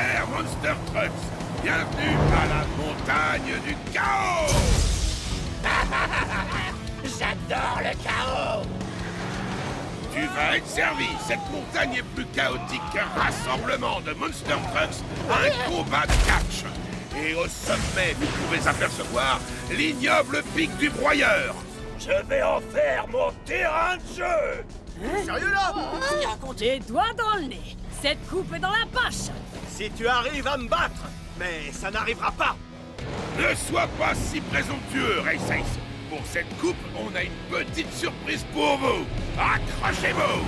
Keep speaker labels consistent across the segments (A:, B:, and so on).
A: chers Monster Trucks, bienvenue à la montagne du chaos.
B: J'adore le chaos!
A: Tu vas être servi. Cette montagne est plus chaotique qu'un rassemblement de Monster Trucks à un combat de catch. Et au sommet, vous pouvez apercevoir l'ignoble pic du broyeur.
B: Je vais en faire mon terrain de jeu!
C: Sérieux là?
D: Des doigts dans le nez. Cette coupe est dans la poche.
C: Si tu arrives à me battre, mais ça n'arrivera pas.
A: Ne sois pas si présomptueux, Race Ace. Pour cette coupe, on a une petite surprise pour vous. Accrochez-vous!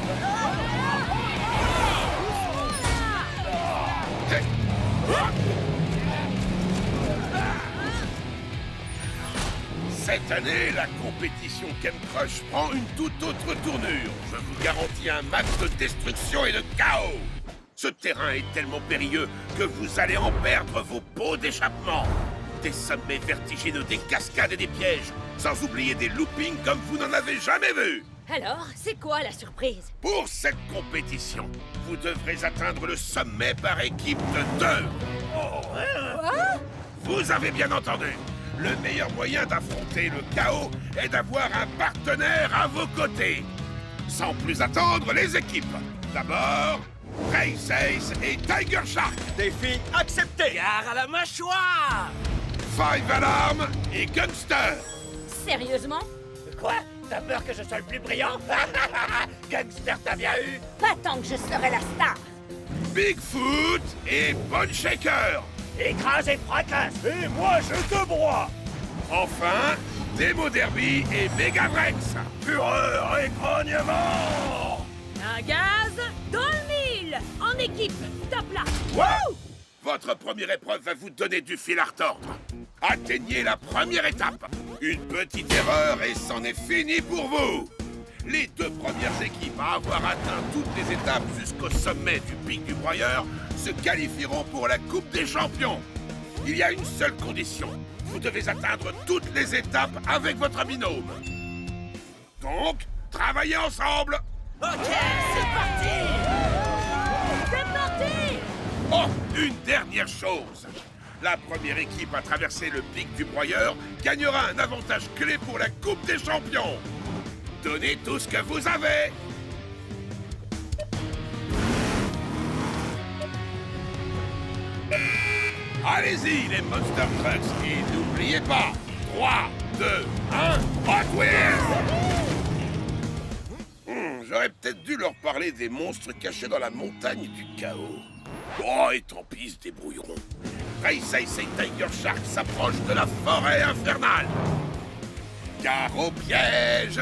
A: Cette année, la compétition Ken Crush prend une toute autre tournure. Je vous garantis un match de destruction et de chaos. Ce terrain est tellement périlleux que vous allez en perdre vos pots d'échappement. Des sommets vertigineux, des cascades et des pièges, sans oublier des loopings comme vous n'en avez jamais vu.
D: Alors, c'est quoi la surprise?
A: Pour cette compétition, vous devrez atteindre le sommet par équipe de 2.
D: Quoi?
A: Vous avez bien entendu. Le meilleur moyen d'affronter le chaos est d'avoir un partenaire à vos côtés. Sans plus attendre, les équipes. D'abord, Race Ace et Tiger Shark.
C: Défi accepté.
B: Gare à la mâchoire!
A: Five Alarm et Gunster.
D: Sérieusement?
B: Quoi? T'as peur que je sois le plus brillant? Gangster, t'as bien eu?
D: Pas tant que je serai la star.
A: Bigfoot et Bone Shaker.
B: Écrase et fracasse! Et moi, je te broie!
A: Enfin, Demo Derby et Megavrex.
B: Fureur et grognement!
D: Un gaz dans le mille. En équipe, top là.
A: Wow! Votre première épreuve va vous donner du fil à retordre. Atteignez la première étape. Une petite erreur et c'en est fini pour vous. Les 2 premières équipes à avoir atteint toutes les étapes jusqu'au sommet du pic du broyeur se qualifieront pour la Coupe des Champions. Il y a une seule condition. Vous devez atteindre toutes les étapes avec votre binôme. Donc, travaillez ensemble.
B: Ok, c'est parti!
D: C'est parti.
A: Oh, une dernière chose. La première équipe à traverser le pic du broyeur gagnera un avantage clé pour la Coupe des Champions. Donnez tout ce que vous avez. Allez-y, les Monster Trucks, et n'oubliez pas, 3, 2, 1, Hot Wheels! J'aurais peut-être dû leur parler des monstres cachés dans la montagne du chaos. Oh, et tant pis, ils se débrouilleront. Race Ace et Tiger Shark s'approchent de la forêt infernale. Gare au piège!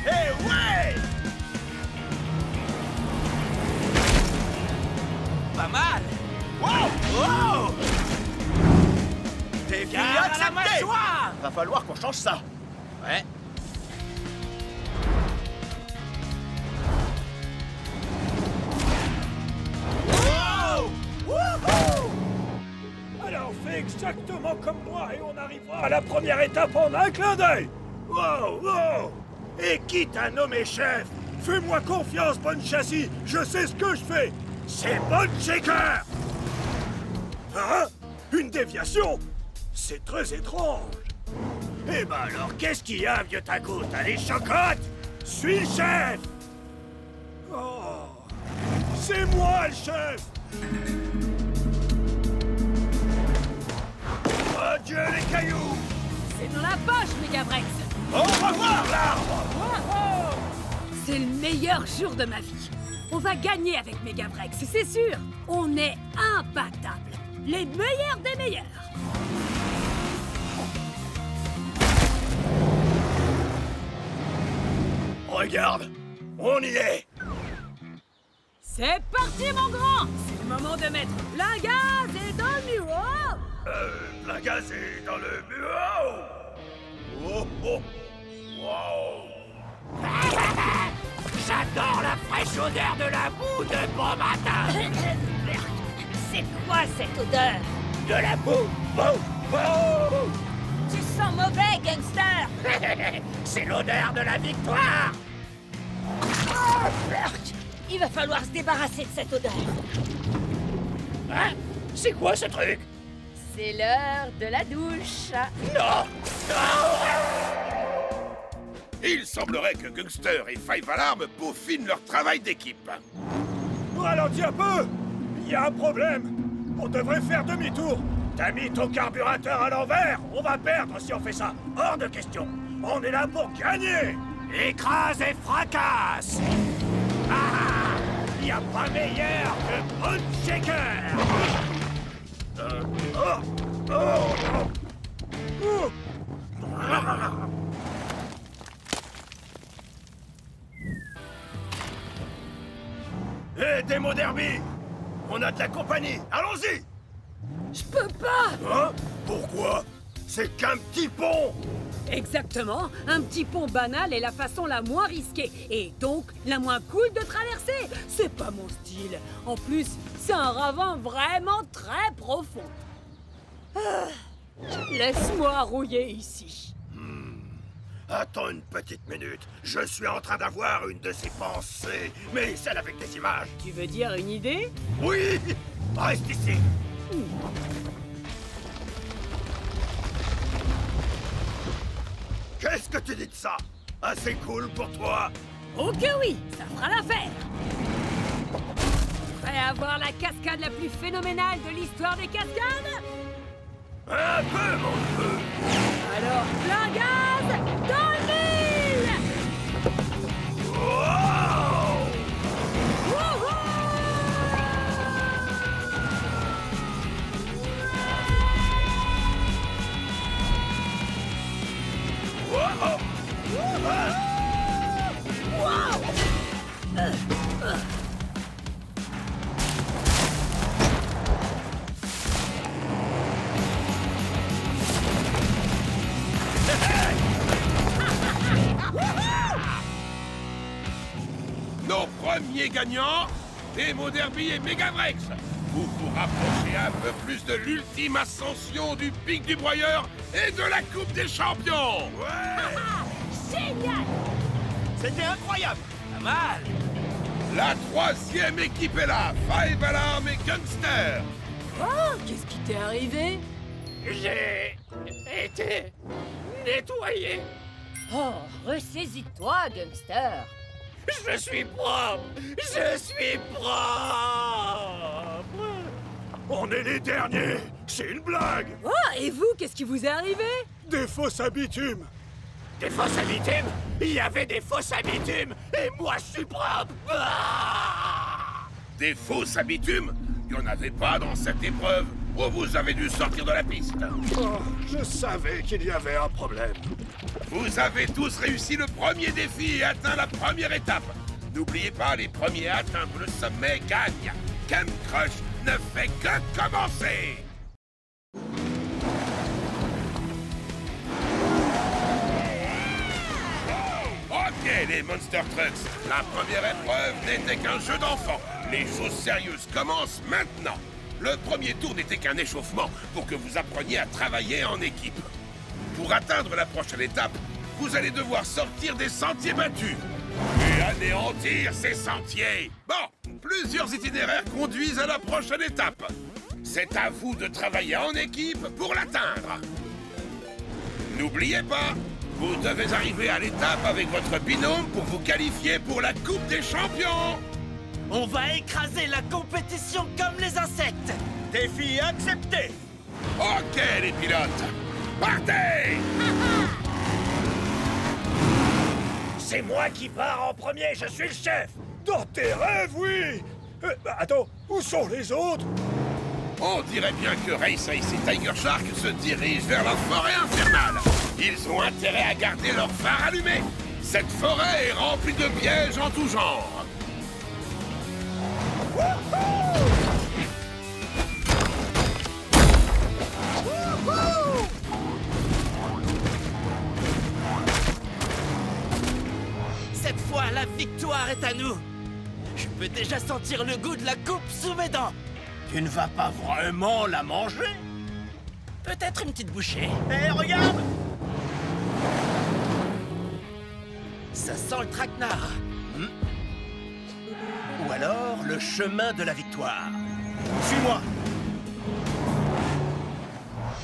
C: Eh ouais!
B: Pas mal!
C: Wow! Wow! Défi
B: Gare à la
C: accepté.
B: mâchoire!
C: Va falloir qu'on change ça. Ouais.
B: Wow!
C: Wouhou!
B: Alors fais exactement comme moi et on arrivera à la première étape en un clin d'œil! Wow, wow! Et quitte à nommer chef, fais-moi confiance, Bonne Châssis, je sais ce que je fais! C'est Bone Shaker! Hein? Une déviation? C'est très étrange! Eh ben alors, qu'est-ce qu'il y a, vieux taco? T'as les chocottes? Suis le chef! Oh! C'est moi le chef! Adieu les cailloux!
D: C'est dans la poche, Megavrex.
B: Au revoir l'arbre!
D: Wow. C'est le meilleur jour de ma vie. On va gagner avec Megavrex, c'est sûr. On est imbattables. Les meilleurs des meilleurs.
B: Regarde, on y est!
D: C'est parti, mon grand. C'est le moment de mettre plein gaz et dans le mur.
B: La gaz est dans le bureau! Oh oh! Wow! J'adore la fraîche odeur de la boue de bon matin!
D: C'est quoi cette odeur?
B: De la boue! Boue! Boue!
C: C'est l'odeur de la victoire.
D: Oh, Burk! Il va falloir se débarrasser de cette odeur.
C: Hein? C'est quoi ce truc?
D: C'est l'heure de la douche.
C: Non!
A: Il semblerait que Gangster et Five Alarm peaufinent leur travail d'équipe.
B: Ralentis un peu! Il y a un problème! On devrait faire demi-tour! T'as mis ton carburateur à l'envers! On va perdre si on fait ça! Hors de question! On est là pour gagner! Écrase et fracasse! Ah! Il n'y a pas meilleur que Bone Shaker! Hé, Démo Derby! On a de la compagnie! Allons-y!
D: Je peux pas!
B: Hein? Pourquoi? C'est qu'un petit pont!
D: Exactement, un petit pont banal est la façon la moins risquée et donc la moins cool de traverser. C'est pas mon style. En plus, c'est un ravin vraiment très profond. Ah, laisse-moi rouiller ici.
B: Attends une petite minute. Je suis en train d'avoir une de ces pensées, mais celle avec des images.
D: Tu veux dire une idée?
B: Oui! Reste ici! Qu'est-ce que tu dis de ça? Assez cool pour toi?
D: Oh que oui, ça fera l'affaire. Prêt à voir la cascade la plus phénoménale de l'histoire des cascades?
B: Un peu, mon feu!
D: Alors, plein gaz dans le mille!
B: Wow!
D: Wouhou!
B: Wow!
A: Nos premiers gagnants, Démo Derby et Megavrex. Vous vous rapprochez un peu plus de l'ultime ascension du pic du broyeur et de la Coupe des Champions.
D: Génial!
C: C'était incroyable. Pas mal.
A: La troisième équipe est là, Five Alarm et Gangster.
D: Oh, qu'est-ce qui t'est arrivé?
C: J'ai été nettoyé.
D: Oh, ressaisis-toi, Gangster.
C: Je suis propre. Je suis propre.
B: On est les derniers! C'est une blague!
D: Oh, et vous, qu'est-ce qui vous est arrivé?
B: Des fosses à bitume!
C: Des fosses à bitume? Il y avait des fosses à bitume et moi je suis propre. Ah!
A: Des fausses habitumes? Il n'y en avait pas dans cette épreuve. Oh, vous avez dû sortir de la piste.
B: Oh, je savais qu'il y avait un problème.
A: Vous avez tous réussi le premier défi et atteint la première étape. N'oubliez pas, les premiers à atteindre le sommet gagnent. Camp Crush ne fait que commencer. Ok, les Monster Trucks, la première épreuve n'était qu'un jeu d'enfant. Les choses sérieuses commencent maintenant. Le premier tour n'était qu'un échauffement pour que vous appreniez à travailler en équipe. Pour atteindre la prochaine étape, vous allez devoir sortir des sentiers battus et anéantir ces sentiers. Bon, plusieurs itinéraires conduisent à la prochaine étape. C'est à vous de travailler en équipe pour l'atteindre. N'oubliez pas, vous devez arriver à l'étape avec votre binôme pour vous qualifier pour la Coupe des Champions.
C: On va écraser la compétition comme les insectes.
B: Défi accepté!
A: Ok, les pilotes, partez!
B: C'est moi qui pars en premier, je suis le chef! Dans tes rêves, oui! Attends, où sont les autres?
A: On dirait bien que Race Ace et Tiger Shark se dirigent vers la forêt infernale. Ils ont intérêt à garder leur phare allumé. Cette forêt est remplie de pièges en tout genre.
C: Cette fois, la victoire est à nous. Je peux déjà sentir le goût de la coupe sous mes dents. Tu ne vas pas vraiment la manger? Peut-être une petite bouchée. Hé, regarde! Ça sent le traquenard. Ou alors le chemin de la victoire. Suis-moi.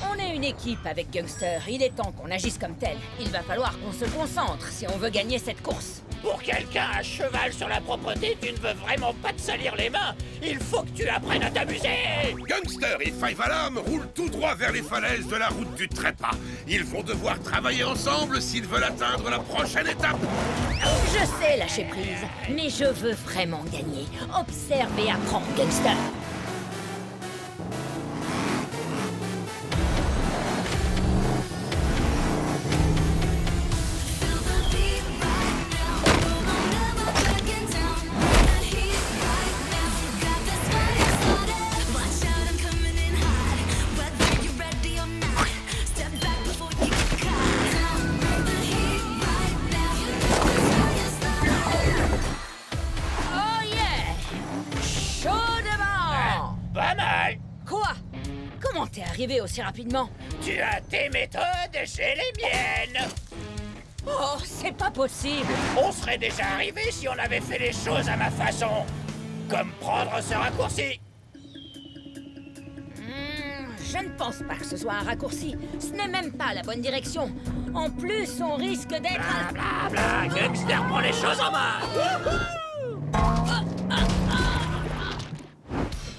E: On est une équipe avec Gangster. Il est temps qu'on agisse comme tel. Il va falloir qu'on se concentre si on veut gagner cette course.
F: Pour quelqu'un à cheval sur la propreté, tu ne veux vraiment pas te salir les mains. Il faut que tu apprennes à t'amuser.
A: Gangster et Five Alarm roulent tout droit vers les falaises de la route du trépas. Ils vont devoir travailler ensemble s'ils veulent atteindre la prochaine étape.
E: Je sais lâcher prise, mais je veux vraiment gagner. Observe et apprends, Gangster. Oh yeah! Chaud devant!
F: Pas mal.
E: Quoi? Comment t'es arrivé aussi rapidement?
F: Tu as tes méthodes, j'ai les miennes.
E: Oh, c'est pas possible!
F: On serait déjà arrivé si on avait fait les choses à ma façon. Comme prendre ce raccourci.
E: Je ne pense pas que ce soit un raccourci. Ce n'est même pas la bonne direction. En plus, on risque d'être...
F: Bla, Gangster prend les choses en main.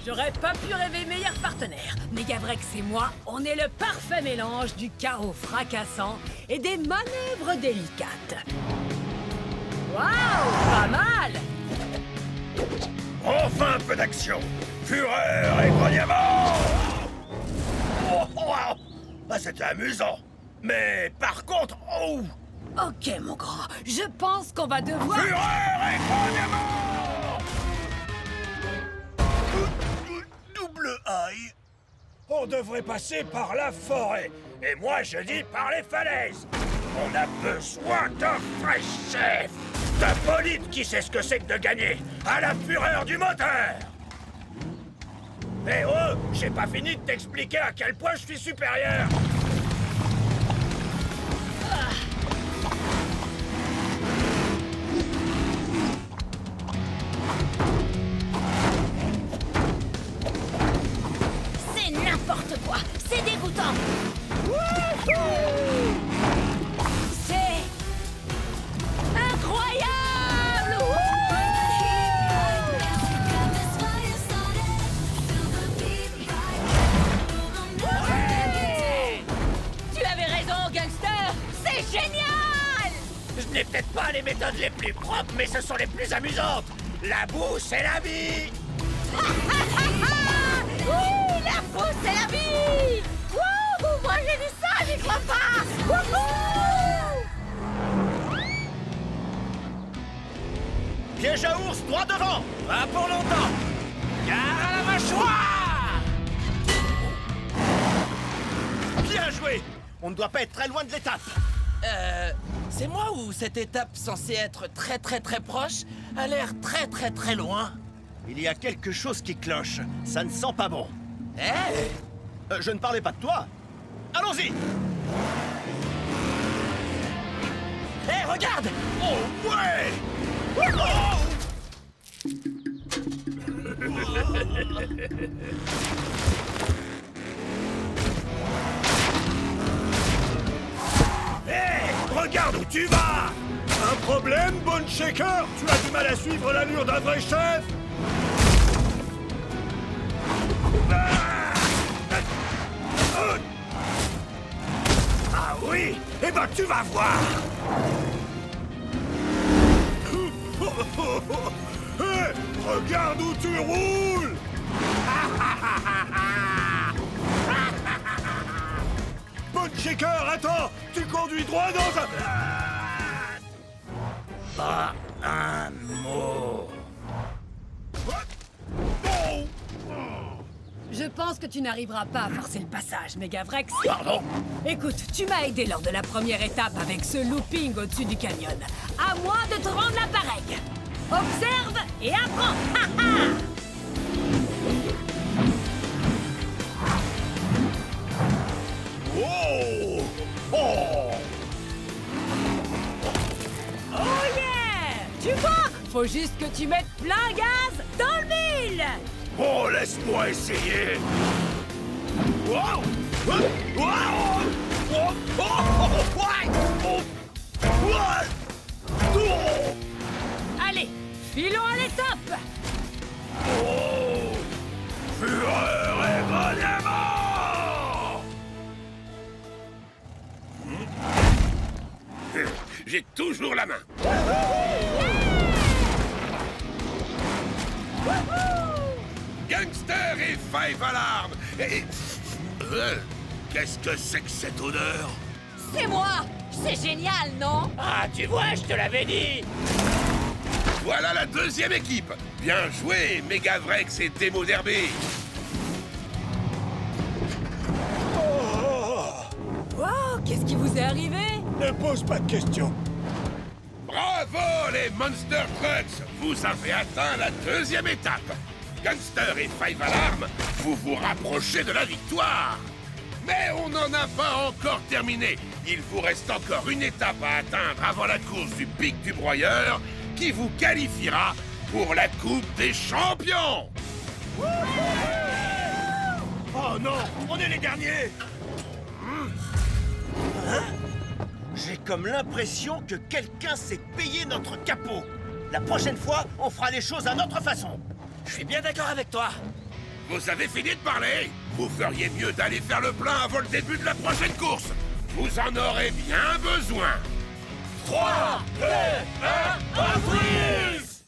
D: J'aurais pas pu rêver meilleur partenaire. Megavrex et moi, on est le parfait mélange du chaos fracassant et des manœuvres délicates. Waouh, pas mal!
B: Enfin un peu d'action. Fureur et grognement. Oh, wow. Ah, c'était amusant. Mais par contre, oh,
D: Ok, mon grand, je pense qu'on va devoir...
B: fureur et grognement. Double aïe. On devrait passer par la forêt. Et moi, je dis par les falaises. On a besoin d'un vrai chef. D'un bolide qui sait ce que c'est que de gagner. À la fureur du moteur. Eh oh, j'ai pas fini de t'expliquer à quel point je suis supérieur.
E: C'est n'importe quoi! C'est dégoûtant! C'est... incroyable! Tu avais raison, Gangster! C'est génial!
F: Je n'ai peut-être pas les méthodes les plus propres, mais ce sont les plus amusantes. La boue, c'est la vie.
E: Oui, la fausse, c'est la vie! Wouhou! Moi j'ai vu ça, j'y crois pas! Wouhou!
C: Piège à ours, droit devant. Pas pour longtemps. Gare à la mâchoire. Bien joué. On ne doit pas être très loin de l'étape.
G: C'est moi ou cette étape censée être très proche a l'air très loin?
C: Il y a quelque chose qui cloche. Ça ne sent pas bon.
G: Eh?
C: Je ne parlais pas de toi. Allons-y.
G: Hé, regarde!
B: Oh ouais. Hé, regarde où tu vas. Un problème, Bone Shaker? Tu as du mal à suivre l'allure d'un vrai chef? Ah oui? Eh ben tu vas voir. Hé, regarde où tu roules. Bone Shaker, attends. Tu conduis droit dans un... Pas un mot. Oh.
D: Je pense que tu n'arriveras pas à forcer le passage, Megavrex.
B: Pardon?
D: Écoute, tu m'as aidé lors de la première étape avec ce looping au-dessus du canyon. À moi de te rendre l'appareil. Observe et apprends. Ha, ha.
B: Oh! Oh!
D: Oh yeah! faut juste que tu mettes plein gaz dans le mille.
B: Oh, laisse-moi essayer. Wow! Wow! Oh! Oh! Ouais! Oh! Ouais! Oh!
D: Allez, filons à l'étape.
B: Oh! Fureur et monument!
A: J'ai toujours la main. Gangster et Five Alarm. Et... qu'est-ce que c'est que cette odeur?
E: C'est moi! C'est génial, non?
F: Ah, tu vois, je te l'avais dit.
A: Voilà la deuxième équipe. Bien joué, Megavrex et Demo Derby.
D: Wow, qu'est-ce qui vous est arrivé?
B: Ne pose pas de questions.
A: Bravo les Monster Trucks. Vous avez atteint la deuxième étape. Gangster et Five Alarm, vous vous rapprochez de la victoire. Mais on n'en a pas encore terminé. Il vous reste encore une étape à atteindre avant la course du Pic du Broyeur qui vous qualifiera pour la Coupe des Champions.
B: Oh non, on est les derniers.
C: J'ai comme l'impression que quelqu'un s'est payé notre capot. La prochaine fois, on fera les choses à notre façon. Je suis bien d'accord avec toi.
A: Vous avez fini de parler? Vous feriez mieux d'aller faire le plein avant le début de la prochaine course. Vous en aurez bien besoin.
B: 3, 2, 1, on freeze!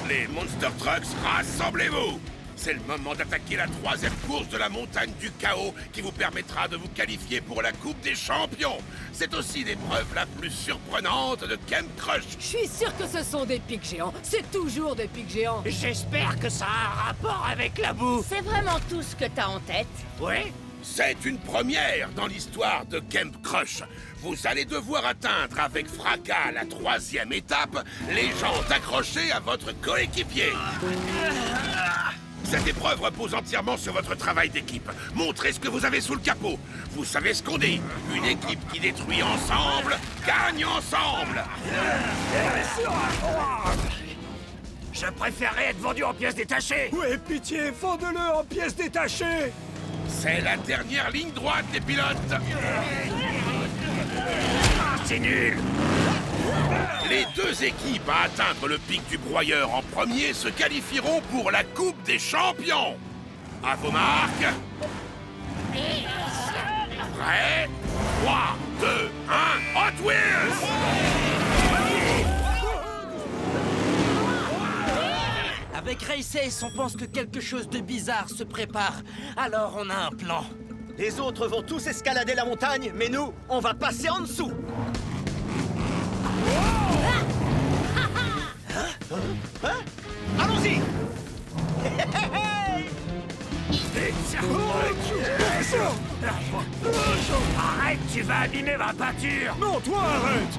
A: Les Monster Trucks, rassemblez-vous! C'est le moment d'attaquer la troisième course de la montagne du chaos qui vous permettra de vous qualifier pour la Coupe des Champions. C'est aussi l'épreuve la plus surprenante de Camp Crush.
D: Je suis sûr que ce sont des pics géants. C'est toujours des pics géants.
F: J'espère que ça a un rapport avec la bouffe.
E: C'est vraiment tout ce que t'as en tête?
F: Oui?
A: C'est une première dans l'histoire de Camp Crush. Vous allez devoir atteindre avec fracas la troisième étape, les jantes accrochées à votre coéquipier. Cette épreuve repose entièrement sur votre travail d'équipe. Montrez ce que vous avez sous le capot. Vous savez ce qu'on dit. Une équipe qui détruit ensemble, gagne ensemble.
F: Je préférerais être vendu en pièces détachées.
B: Ouais, pitié, vendez-le en pièces détachées.
A: C'est la dernière ligne droite, les pilotes.
F: C'est nul.
A: Les deux équipes à atteindre le pic du broyeur en premier se qualifieront pour la Coupe des Champions. À vos marques. Prêt? 3, 2, 1, Hot Wheels!
G: Avec Race Ace, on pense que quelque chose de bizarre se prépare. Alors on a un plan.
C: Les autres vont tous escalader la montagne, mais nous, on va passer en dessous. Allons-y!
F: Arrête, tu vas abîmer ma peinture.
B: Non, toi, arrête.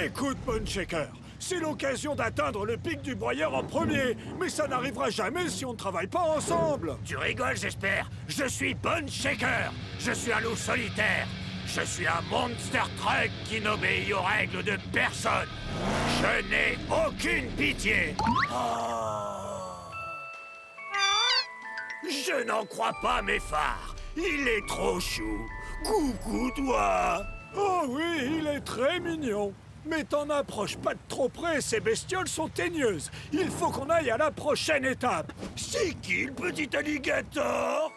B: Écoute, Bone Shaker, c'est l'occasion d'atteindre le pic du broyeur en premier, mais ça n'arrivera jamais si on ne travaille pas ensemble.
F: Tu rigoles, j'espère. Je suis Bone Shaker. Je suis un loup solitaire. Je suis un monster truck qui n'obéit aux règles de personne. Je n'ai aucune pitié. Je n'en crois pas mes phares. Il est trop chou. Coucou, toi.
B: Oh oui, il est très mignon. Mais t'en approches pas de trop près, ces bestioles sont teigneuses. Il faut qu'on aille à la prochaine étape.
F: C'est qui le petit alligator?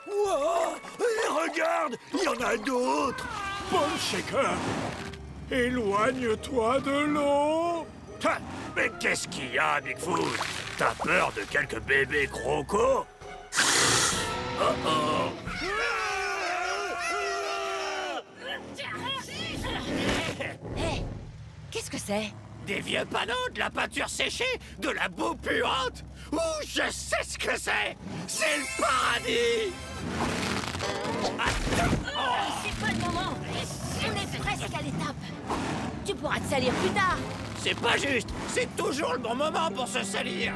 F: Wow, et regarde, il y en a d'autres.
B: Bone Shaker, éloigne-toi de l'eau.
F: Ha, mais qu'est-ce qu'il y a, Bigfoot? T'as peur de quelques bébés crocos? Oh oh.
E: Hé, qu'est-ce que c'est?
F: Des vieux panneaux, de la peinture séchée, de la boue puante. Ouh, je sais ce que c'est. C'est le paradis.
E: C'est pas le moment. On est presque à l'étape. Tu pourras te salir plus tard.
F: C'est pas juste. C'est toujours le bon moment pour se salir.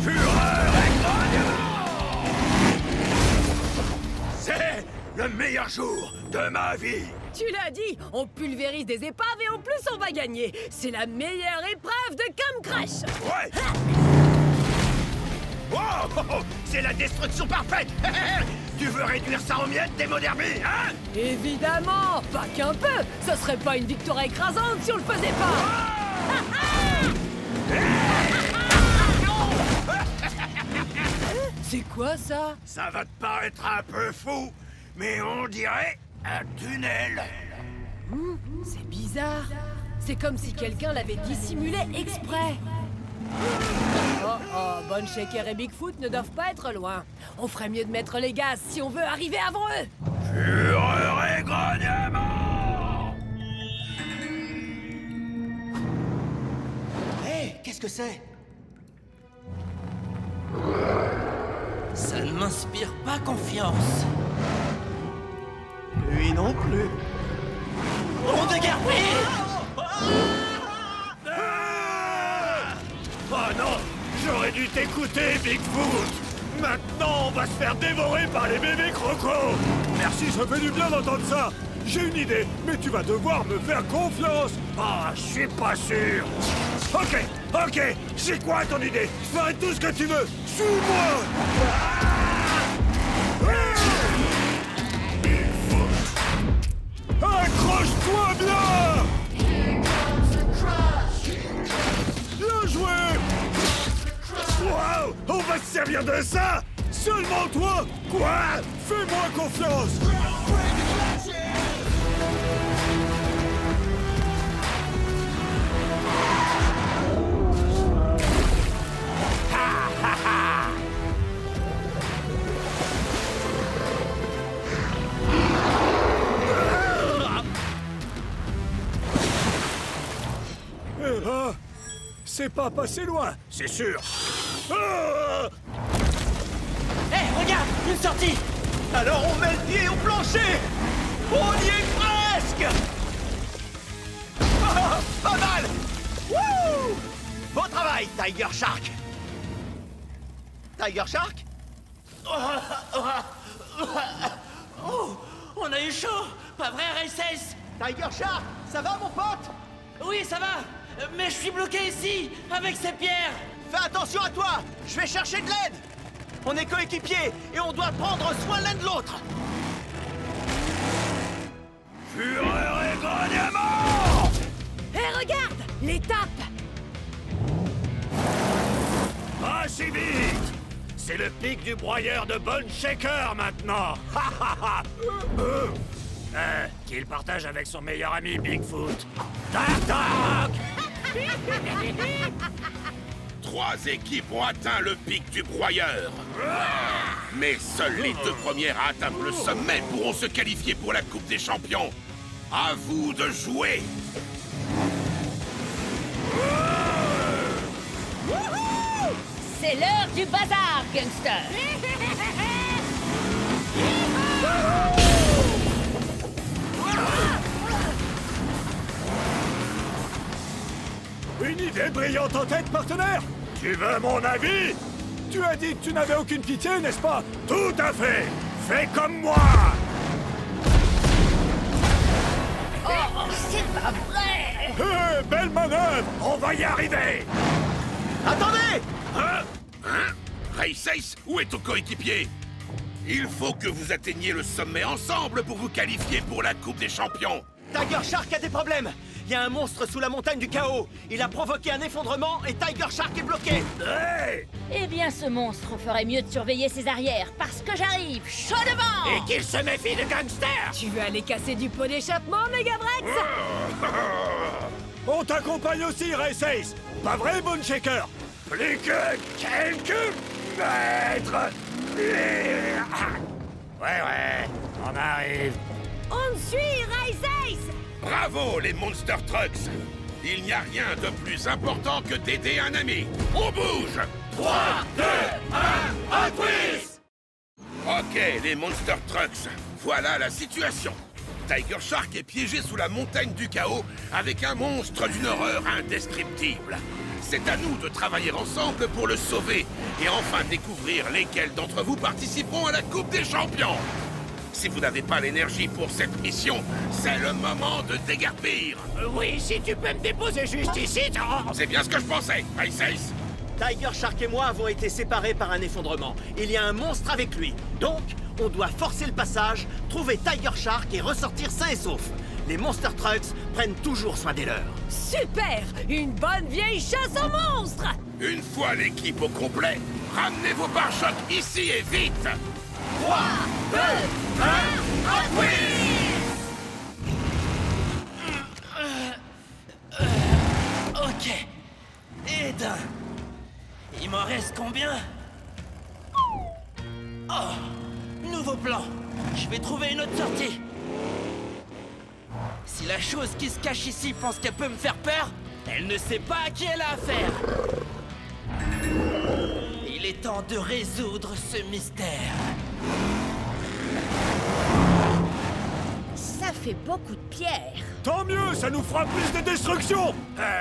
F: Fureur et monument. C'est
B: meilleur jour de ma vie.
D: Tu l'as dit, on pulvérise des épaves et en plus on va gagner. C'est la meilleure épreuve de Come Crash.
B: Ouais. Oh, oh, oh, c'est la destruction parfaite. Tu veux réduire ça en miettes, démo derby, hein?
D: Évidemment, pas qu'un peu. Ce serait pas une victoire écrasante si on le faisait pas. C'est quoi ça?
B: Ça va te paraître un peu fou, mais on dirait un tunnel.
D: C'est bizarre. C'est comme si quelqu'un l'avait dissimulé exprès. Oh, Bonne Shaker et Bigfoot ne doivent pas être loin. On ferait mieux de mettre les gaz si on veut arriver avant eux.
B: Fureur et grognement!
C: Hé, qu'est-ce que c'est? Ça ne m'inspire pas confiance.
F: Lui non plus.
C: On de garder!
B: Oh non! J'aurais dû t'écouter, Bigfoot! Maintenant, on va se faire dévorer par les bébés crocos! Merci, ça fait du bien d'entendre ça! J'ai une idée, mais tu vas devoir me faire confiance! Ah, je suis pas sûr! Ok, c'est quoi ton idée? Je ferai tout ce que tu veux! Suis-moi! Accroche-toi bien! Bien joué! Wow! On va se servir de ça! Seulement toi! Quoi? Fais-moi confiance! Eh ben, c'est pas passé loin, c'est sûr. Ah!
C: Hé, regarde, une sortie!
F: Alors on met le pied au plancher. On y est presque. Ah, pas mal. Wouh! Bon travail, Tiger Shark. Tiger Shark?
C: Oh, on a eu chaud! Pas vrai, Races?
F: Tiger Shark, ça va mon pote?
C: Oui, ça va! Mais je suis bloqué ici, avec ces pierres!
F: Fais attention à toi. Je vais chercher de l'aide. On est coéquipiers et on doit prendre soin l'un de l'autre.
B: Fureur et grognement!
D: Hé, regarde! L'étape!
B: Pas si vite! C'est le pic du broyeur de Bone Shaker maintenant! Ha ha ha! Qu'il partage avec son meilleur ami Bigfoot. Tac tac!
A: 3 équipes ont atteint le pic du broyeur. Mais seules les 2 premières à atteindre le sommet pourront se qualifier pour la Coupe des Champions. À vous de jouer!
E: C'est l'heure du bazar, gangster.
B: Une idée brillante en tête, partenaire! Tu veux mon avis? Tu as dit que tu n'avais aucune pitié, n'est-ce pas? Tout à fait! Fais comme moi!
E: Oh, c'est pas vrai.
B: Hé, belle manœuvre! On va y arriver!
F: Attendez!
A: Hein? Races, où est ton coéquipier? Il faut que vous atteigniez le sommet ensemble pour vous qualifier pour la Coupe des Champions.
F: Tiger Shark a des problèmes. Il y a un monstre sous la montagne du chaos. Il a provoqué un effondrement et Tiger Shark est bloqué.
B: Hey!
E: Eh bien, ce monstre ferait mieux de surveiller ses arrières, parce que j'arrive chaud devant.
B: Et qu'il se méfie de gangsters!
D: Tu veux aller casser du pot d'échappement, Megabrex?
B: On t'accompagne aussi, Races! Pas vrai, Bone Shaker? Plus que quelques mètres! Ouais, on arrive.
D: On te suit, Races!
A: Bravo, les Monster Trucks! Il n'y a rien de plus important que d'aider un ami. On bouge! 3, 2, 1, un twist! Ok, les Monster Trucks, voilà la situation. Tiger Shark est piégé sous la montagne du chaos avec un monstre d'une horreur indescriptible. C'est à nous de travailler ensemble pour le sauver et enfin découvrir lesquels d'entre vous participeront à la Coupe des Champions. Si vous n'avez pas l'énergie pour cette mission, c'est le moment de déguerpir.
F: Oui, si tu peux me déposer juste ici,
A: C'est bien ce que je pensais, Ice Ace.
C: Tiger Shark et moi avons été séparés par un effondrement. Il y a un monstre avec lui. Donc, on doit forcer le passage, trouver Tiger Shark et ressortir sain et sauf. Les Monster Trucks prennent toujours soin des leurs.
D: Super! Une bonne vieille chasse aux monstres!
A: Une fois l'équipe au complet, ramenez vos pare-chocs ici et vite.
E: 3, 2, 1, Hot Wheels!
G: Ok. Et d'un. Il m'en reste combien? Oh! Nouveau plan. Je vais trouver une autre sortie. Si la chose qui se cache ici pense qu'elle peut me faire peur, elle ne sait pas à qui elle a affaire. Il est temps de résoudre ce mystère.
E: Ça fait beaucoup de pierres.
B: Tant mieux, ça nous fera plus de destruction.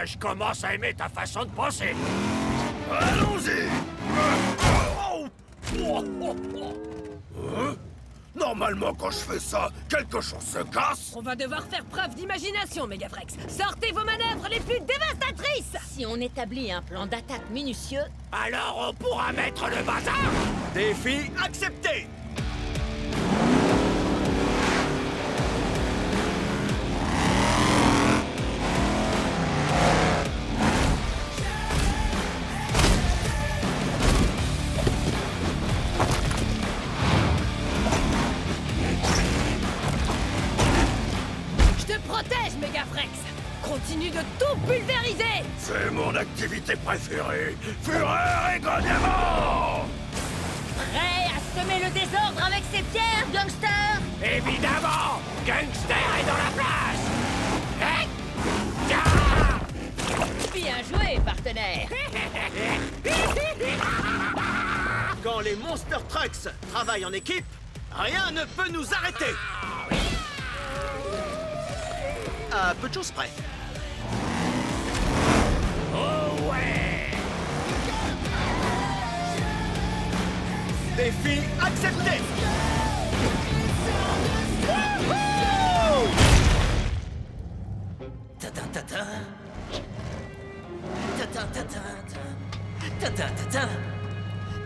B: Je commence à aimer ta façon de penser. Allons-y. Normalement, quand je fais ça, quelque chose se casse.
D: On va devoir faire preuve d'imagination, Megafrex. Sortez vos manœuvres les plus dévastatrices!
E: Si on établit un plan d'attaque minutieux,
F: Alors on pourra mettre le bazar.
C: Défi accepté!
D: Je te protège, Megafrex! Continue de tout pulvériser!
B: C'est mon activité préférée. Fureur et grognement.
E: prêt à semer le désordre avec ses pierres, gangster?
F: Évidemment, Gangster est dans la place. Hein? Tiens!
E: Bien joué, partenaire.
C: Quand les Monster Trucks travaillent en équipe, rien ne peut nous arrêter! À peu de choses près.
F: Oh ouais!
C: Défi accepté!
G: Ta-ta-ta-ta. Ta-ta-ta-ta. Ta-ta-ta-ta.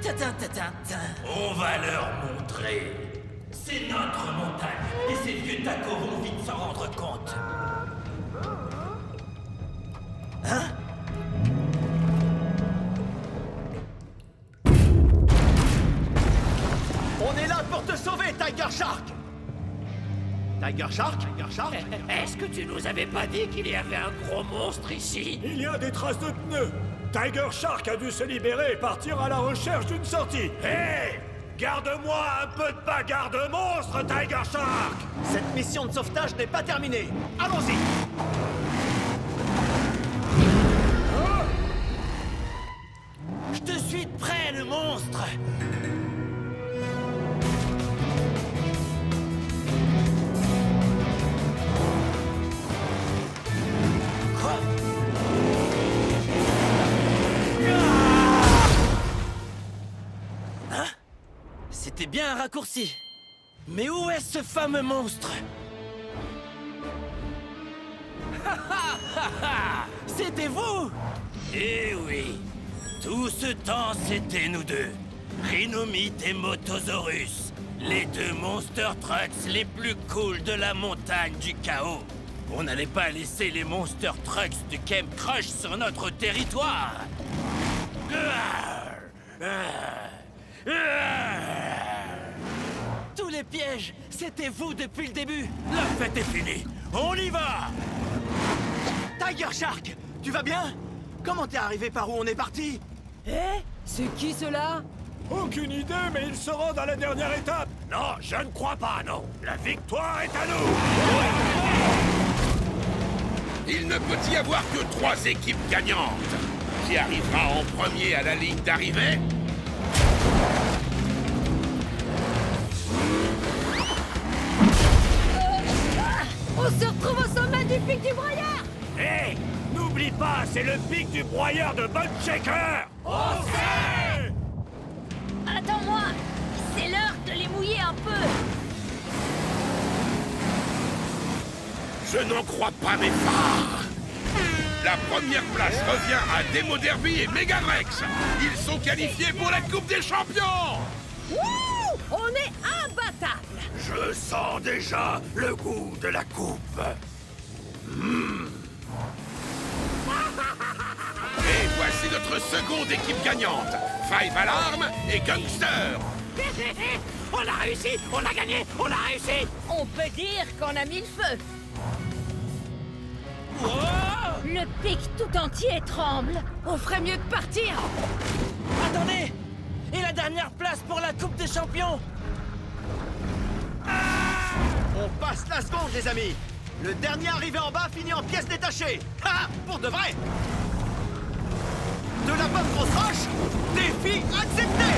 G: Ta-ta-ta-ta. On va leur montrer. C'est notre montagne. Et ces vieux tacos vont vite s'en rendre compte. Hein?
C: On est là pour te sauver, Tiger Shark! Tiger Shark? Tiger Shark?
F: Est-ce que tu nous avais pas dit qu'il y avait un gros monstre ici?
B: Il y a des traces de pneus. Tiger Shark a dû se libérer et partir à la recherche d'une sortie. Hé! Garde-moi un peu de bagarre de monstre, Tiger Shark!
C: Cette mission de sauvetage n'est pas terminée. Allons-y!
G: Je te suis de près, le monstre! Quoi? Hein? C'était bien un raccourci. Mais où est ce fameux monstre? C'était vous? Eh oui. Tout ce temps, c'était nous deux. Rhinomite et Motosaurus. Les deux Monster Trucks les plus cool de la montagne du chaos. On n'allait pas laisser les Monster Trucks du Camp Crush sur notre territoire. Tous les pièges, c'était vous depuis le début. La fête est finie. On y va!
C: Tiger Shark, tu vas bien? Comment t'es arrivé par où on est parti?
D: Eh? C'est qui cela?
B: Aucune idée, mais ils se rendent à la dernière étape.
F: Non, je ne crois pas, non. La victoire est à nous.
A: Il ne peut y avoir que 3 équipes gagnantes. Qui arrivera en premier à la ligne d'arrivée?
D: On se retrouve au sommet du pic du broyeur!
F: Hé, n'oublie pas, c'est le pic du broyeur de Bone Shaker.
D: On sait!
E: Attends-moi! C'est l'heure de les mouiller un peu!
A: Je n'en crois pas mes phares. La première place revient à Demo Derby et Megavrex. Ils sont qualifiés pour la Coupe des Champions.
D: Wouh! On est imbattables.
F: Je sens déjà le goût de la coupe.
A: Et voici notre seconde équipe gagnante. Five Alarm et Gangster.
F: On a réussi, on a gagné, on a réussi.
E: On peut dire qu'on a mis le feu. Le pic tout entier tremble.
D: On ferait mieux de partir.
C: Attendez! Et la dernière place pour la Coupe des Champions? On passe la seconde, les amis! Le dernier arrivé en bas finit en pièces détachées! Ah! Pour de vrai! De la bonne grosse roche, défi accepté!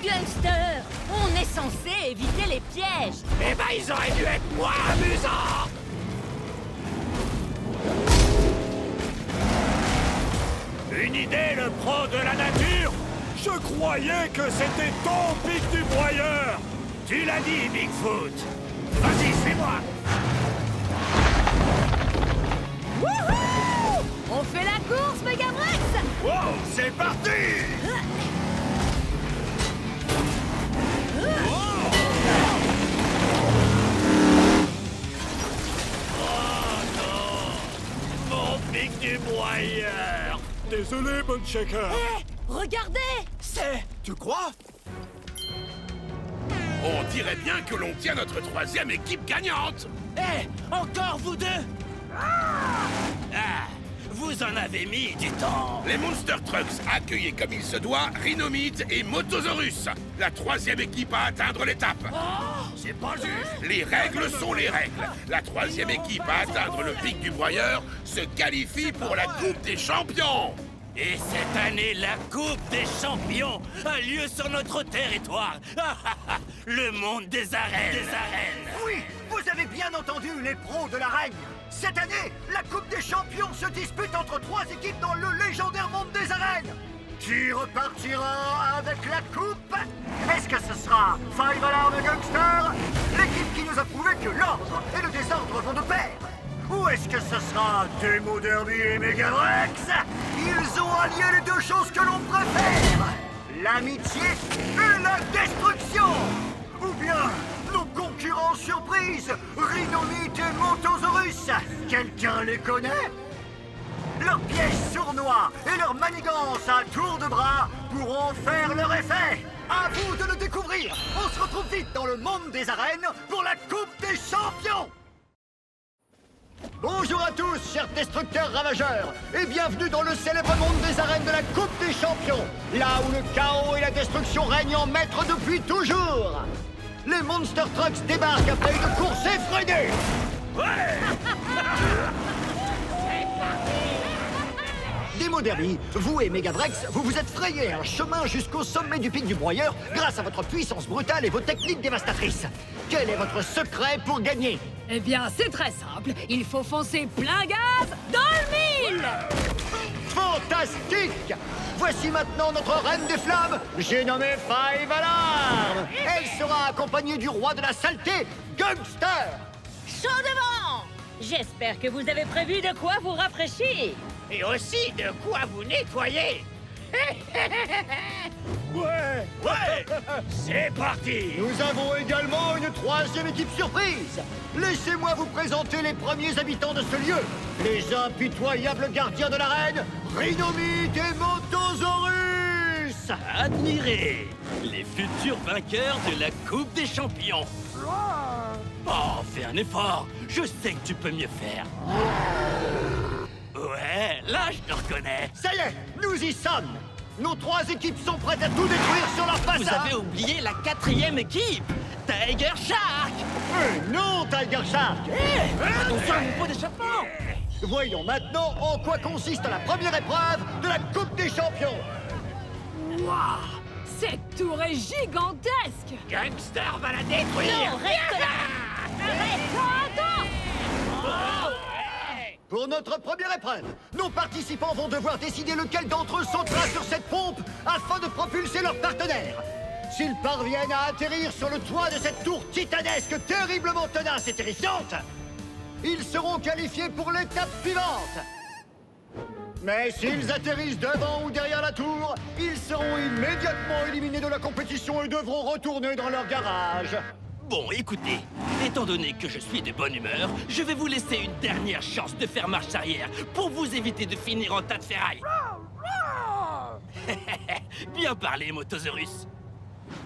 E: Gangster, on est censé éviter les pièges.
F: Eh ben, ils auraient dû être moins amusants.
B: Une idée, le pro de la nature? Je croyais que c'était ton pic du broyeur.
F: Tu l'as dit, Bigfoot. Vas-y, suis-moi.
D: Wouhou! On fait la course, Megavrex!
F: Wow, c'est parti. Mon pic du broyeur.
B: Désolé, Bon Shaker.
D: Hé! Regardez!
C: C'est... Tu crois?
A: On dirait bien que l'on tient notre troisième équipe gagnante.
C: Eh! Encore vous deux?
G: Ah, vous en avez mis du temps.
A: Les Monster Trucks accueillent comme il se doit Rhinomite et Motosaurus, la troisième équipe à atteindre l'étape.
F: C'est pas juste.
A: Les règles sont les règles. La troisième équipe à atteindre le pic du broyeur se qualifie pour la Coupe des Champions.
G: Et cette année, la Coupe des Champions a lieu sur notre territoire. Le monde des arènes.
H: Oui, vous avez bien entendu les pros de l'arène. Cette année, la Coupe des Champions se dispute entre 3 équipes dans le légendaire monde des arènes. Qui repartira avec la coupe? Est-ce que ce sera Five Alarm Gangster, l'équipe qui nous a prouvé que l'ordre et le désordre vont de pair? Ou est-ce que ce sera Demo Derby et Megavrex? Ils ont allié les deux choses que l'on préfère, l'amitié et la destruction. Ou bien nos concurrents surprises, Rhinomite et Motosaurus. Quelqu'un les connaît? Leurs pièges sournois et leurs manigances à tour de bras pourront faire leur effet. À vous de le découvrir. On se retrouve vite dans le monde des arènes pour la Coupe des Champions. Bonjour à tous, chers destructeurs ravageurs, et bienvenue dans le célèbre monde des arènes de la Coupe des Champions, là où le chaos et la destruction règnent en maître depuis toujours. Les Monster Trucks débarquent après une course effrénée. Demo Derby, vous et Megavrex, vous vous êtes frayé un chemin jusqu'au sommet du pic du broyeur grâce à votre puissance brutale et vos techniques dévastatrices. Quel est votre secret pour gagner?
D: Eh bien, c'est très simple. Il faut foncer plein gaz dans le mille!
H: Fantastique! Voici maintenant notre reine des flammes, j'ai nommé Five Alarm. Elle sera accompagnée du roi de la saleté, Gangster.
E: Chaud devant! J'espère que vous avez prévu de quoi vous rafraîchir.
F: Et aussi de quoi vous nettoyer.
B: Ouais.
F: C'est parti.
H: Nous avons également une troisième équipe surprise. Laissez-moi vous présenter les premiers habitants de ce lieu. Les impitoyables gardiens de l'arène, Rhinomite et Motosaurus.
G: Admirez les futurs vainqueurs de la Coupe des Champions. Oh, fais un effort. Je sais que tu peux mieux faire. Ouais, là, je te reconnais.
H: Ça y est, nous y sommes. Nos 3 équipes sont prêtes à tout détruire sur leur passage.
C: Vous avez oublié la 4e équipe, Tiger Shark.
H: Non, Tiger Shark.
C: Attention à mon pot d'échappement.
H: Voyons maintenant en quoi consiste la première épreuve de la Coupe des Champions.
D: Waouh! Cette tour est gigantesque!
F: Gangster va la détruire.
E: Non, reste là. Arrête!
D: Attends!
H: Pour Pour notre première épreuve, nos participants vont devoir décider lequel d'entre eux sautera sur cette pompe afin de propulser leur partenaire. S'ils parviennent à atterrir sur le toit de cette tour titanesque terriblement tenace et terrifiante, ils seront qualifiés pour l'étape suivante. Mais s'ils atterrissent devant ou derrière la tour, ils seront immédiatement éliminés de la compétition et devront retourner dans leur garage.
G: Bon, écoutez, étant donné que je suis de bonne humeur, je vais vous laisser une dernière chance de faire marche arrière pour vous éviter de finir en tas de ferraille. Bien parlé, Motosaurus.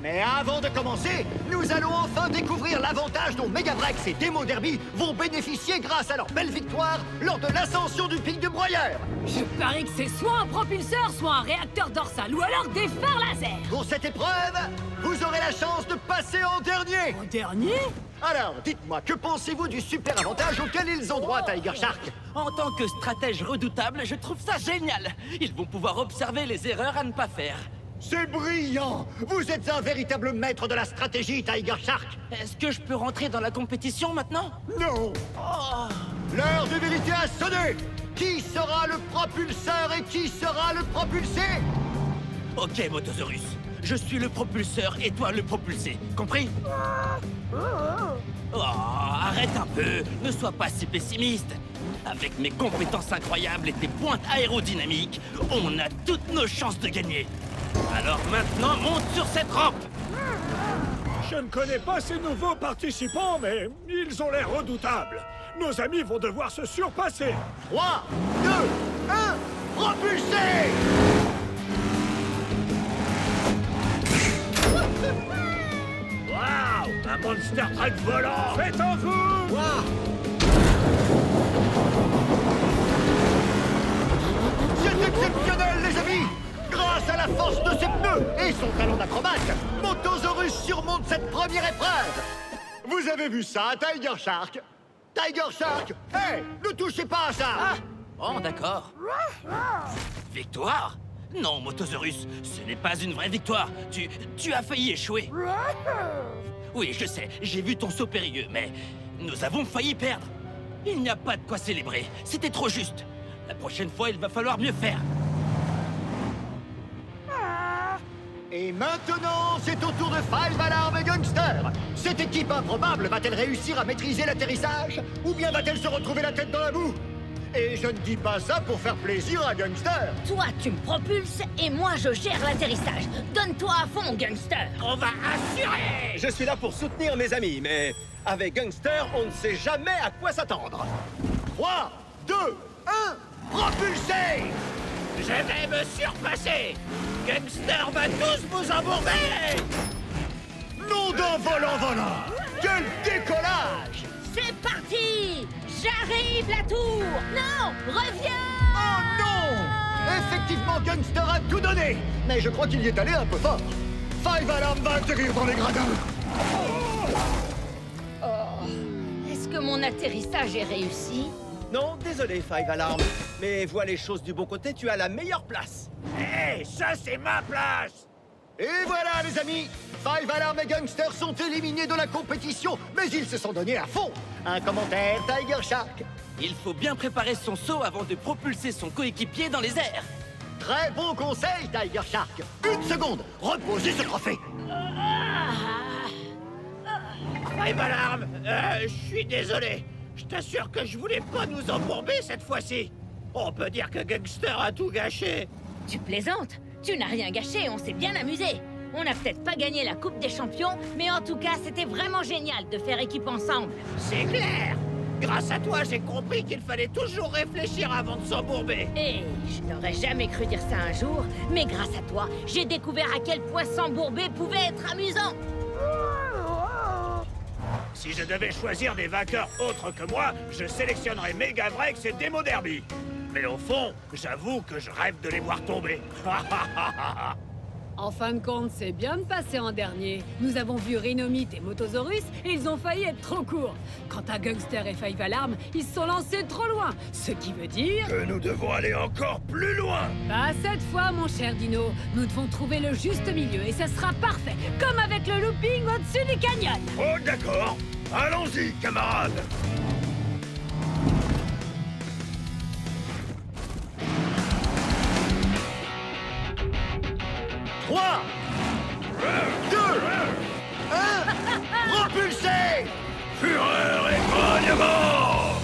H: Mais avant de commencer, nous allons enfin découvrir l'avantage dont Megavrex et Demo Derby vont bénéficier grâce à leur belle victoire lors de l'ascension du pic de Broyeur.
D: Je parie que c'est soit un propulseur, soit un réacteur dorsal, ou alors des phares laser.
H: Pour cette épreuve, vous aurez la chance de passer en dernier.
D: En dernier?
H: Alors, dites-moi, que pensez-vous du super avantage auquel ils ont droit, Tiger Shark?
G: En tant que stratège redoutable, je trouve ça génial. Ils vont pouvoir observer les erreurs à ne pas faire.
H: C'est brillant! Vous êtes un véritable maître de la stratégie, Tiger Shark!
G: Est-ce que je peux rentrer dans la compétition maintenant?
H: Non!
G: Oh.
H: L'heure de vérité a sonné! Qui sera le propulseur et qui sera le propulsé?
G: Ok, Motosaurus. Je suis le propulseur et toi le propulsé. Compris? Oh, arrête un peu. Ne sois pas si pessimiste. Avec mes compétences incroyables et tes pointes aérodynamiques, on a toutes nos chances de gagner. Alors maintenant, monte sur cette rampe!
B: Je ne connais pas ces nouveaux participants, mais ils ont l'air redoutables. Nos amis vont devoir se surpasser.
H: 3, 2, 1, propulsé!
B: Waouh! Un Monster Truck volant! Faites en vous!
H: C'est exceptionnel, les amis! Grâce à la force de ses pneus et son talent d'acrobate, Motosaurus surmonte cette première épreuve! Vous avez vu ça, Tiger Shark? Tiger Shark! Hé! Ne touchez pas à ça!
G: Ah! Oh, d'accord. Victoire? Non, Motosaurus, ce n'est pas une vraie victoire. Tu as failli échouer. Oui, je sais, j'ai vu ton saut périlleux, mais nous avons failli perdre. Il n'y a pas de quoi célébrer, c'était trop juste. La prochaine fois, il va falloir mieux faire.
H: Et maintenant, c'est au tour de Five Alarm et Gangster! Cette équipe improbable va-t-elle réussir à maîtriser l'atterrissage? Ou bien va-t-elle se retrouver la tête dans la boue? Et je ne dis pas ça pour faire plaisir à Gangster!
E: Toi, tu me propulses et moi, je gère l'atterrissage. Donne-toi à fond, gangster.
C: On va assurer! Je suis là pour soutenir mes amis, mais avec Gangster, on ne sait jamais à quoi s'attendre.
H: 3, 2, 1, propulsé!
C: Je vais me surpasser! Gangster va tous vous embourber!
H: Nom d'un volant! Quel décollage!
E: C'est parti! J'arrive, la tour! Non! Reviens!
H: Oh non! Effectivement, Gangster a tout donné! Mais je crois qu'il y est allé un peu fort. Five Alarm va atterrir dans les gradins!
E: Est-ce que mon atterrissage est réussi?
C: Non, désolé, Five Alarm. Mais vois les choses du bon côté, tu as la meilleure place.
B: Hé, ça c'est ma place!
H: Et voilà, les amis! Five Alarm et Gangster sont éliminés de la compétition, mais ils se sont donnés à fond! Un commentaire, Tiger Shark?
G: Il faut bien préparer son saut avant de propulser son coéquipier dans les airs.
H: Très bon conseil, Tiger Shark! Une seconde! Reposez ce trophée!
C: Five Alarm, je suis désolé. Je t'assure que je voulais pas nous embourber cette fois-ci. On peut dire que Gangster a tout gâché.
E: Tu plaisantes? Tu n'as rien gâché, on s'est bien amusé. On n'a peut-être pas gagné la Coupe des Champions, mais en tout cas, c'était vraiment génial de faire équipe ensemble.
C: C'est clair. Grâce à toi, j'ai compris qu'il fallait toujours réfléchir avant de s'embourber.
E: Et je n'aurais jamais cru dire ça un jour, mais grâce à toi, j'ai découvert à quel point s'embourber pouvait être amusant.
B: Si je devais choisir des vainqueurs autres que moi, je sélectionnerais Megavrex et Demo Derby. Mais au fond, j'avoue que je rêve de les voir tomber.
D: En fin de compte, c'est bien de passer en dernier. Nous avons vu Rhinomite et Motosaurus et ils ont failli être trop courts. Quant à Gangster et Five Alarm, ils se sont lancés trop loin. Ce qui veut dire...
B: Que nous devons aller encore plus loin.
D: Pas cette fois, mon cher Dino. Nous devons trouver le juste milieu et ça sera parfait. Comme avec le looping au-dessus du canyon.
B: Oh d'accord. Allons-y, camarades.
H: 3, 2, 1, propulsez!
F: Fureur et grognement!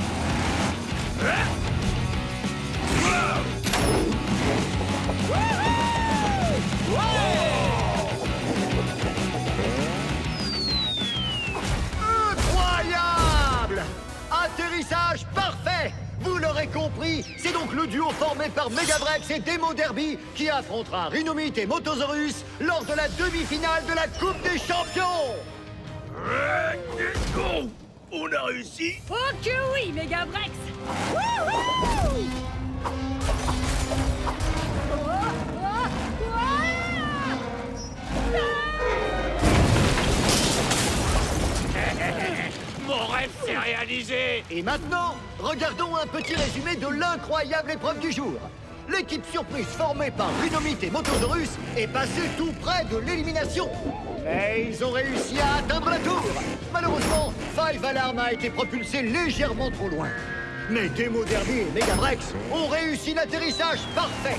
H: Incroyable! Atterrissage parfait! Vous l'aurez compris, c'est donc le duo formé par Megavrex et Demo Derby qui affrontera Rhinomite et Motosaurus lors de la demi-finale de la Coupe des Champions!
F: On a réussi!
D: Oh que oui, Megavrex! Wouhou!
F: Mon rêve s'est réalisé!
H: Et maintenant, regardons un petit résumé de l'incroyable épreuve du jour. L'équipe surprise formée par Rhinomite et Motosaurus est passée tout près de l'élimination. Mais ils ont réussi à atteindre la tour. Malheureusement, Five Alarm a été propulsé légèrement trop loin. Mais Demo Derby et Megavrex ont réussi l'atterrissage parfait.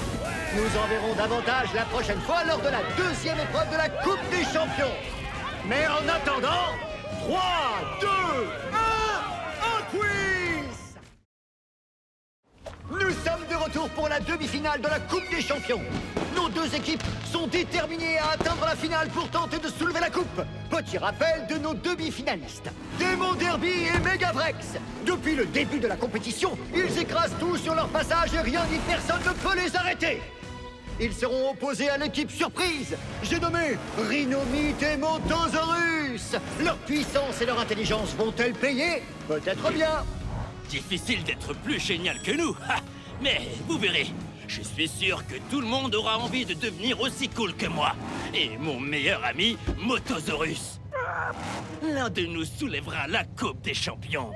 H: Nous en verrons davantage la prochaine fois lors de la deuxième épreuve de la Coupe des Champions. Mais en attendant, 3, 2, 1, un quiz! Nous sommes de retour pour la demi-finale de la Coupe des Champions. Nos deux équipes sont déterminées à atteindre la finale pour tenter de soulever la coupe. Petit rappel de nos demi-finalistes. Demo Derby et Megavrex. Depuis le début de la compétition, ils écrasent tout sur leur passage et rien ni personne ne peut les arrêter. Ils seront opposés à l'équipe surprise. J'ai nommé Rhinomite et Motosaurus. Leur puissance et leur intelligence vont-elles payer? Peut-être bien.
G: Difficile d'être plus génial que nous. Ha, mais vous verrez, je suis sûr que tout le monde aura envie de devenir aussi cool que moi. Et mon meilleur ami, Motosaurus. L'un de nous soulèvera la Coupe des Champions.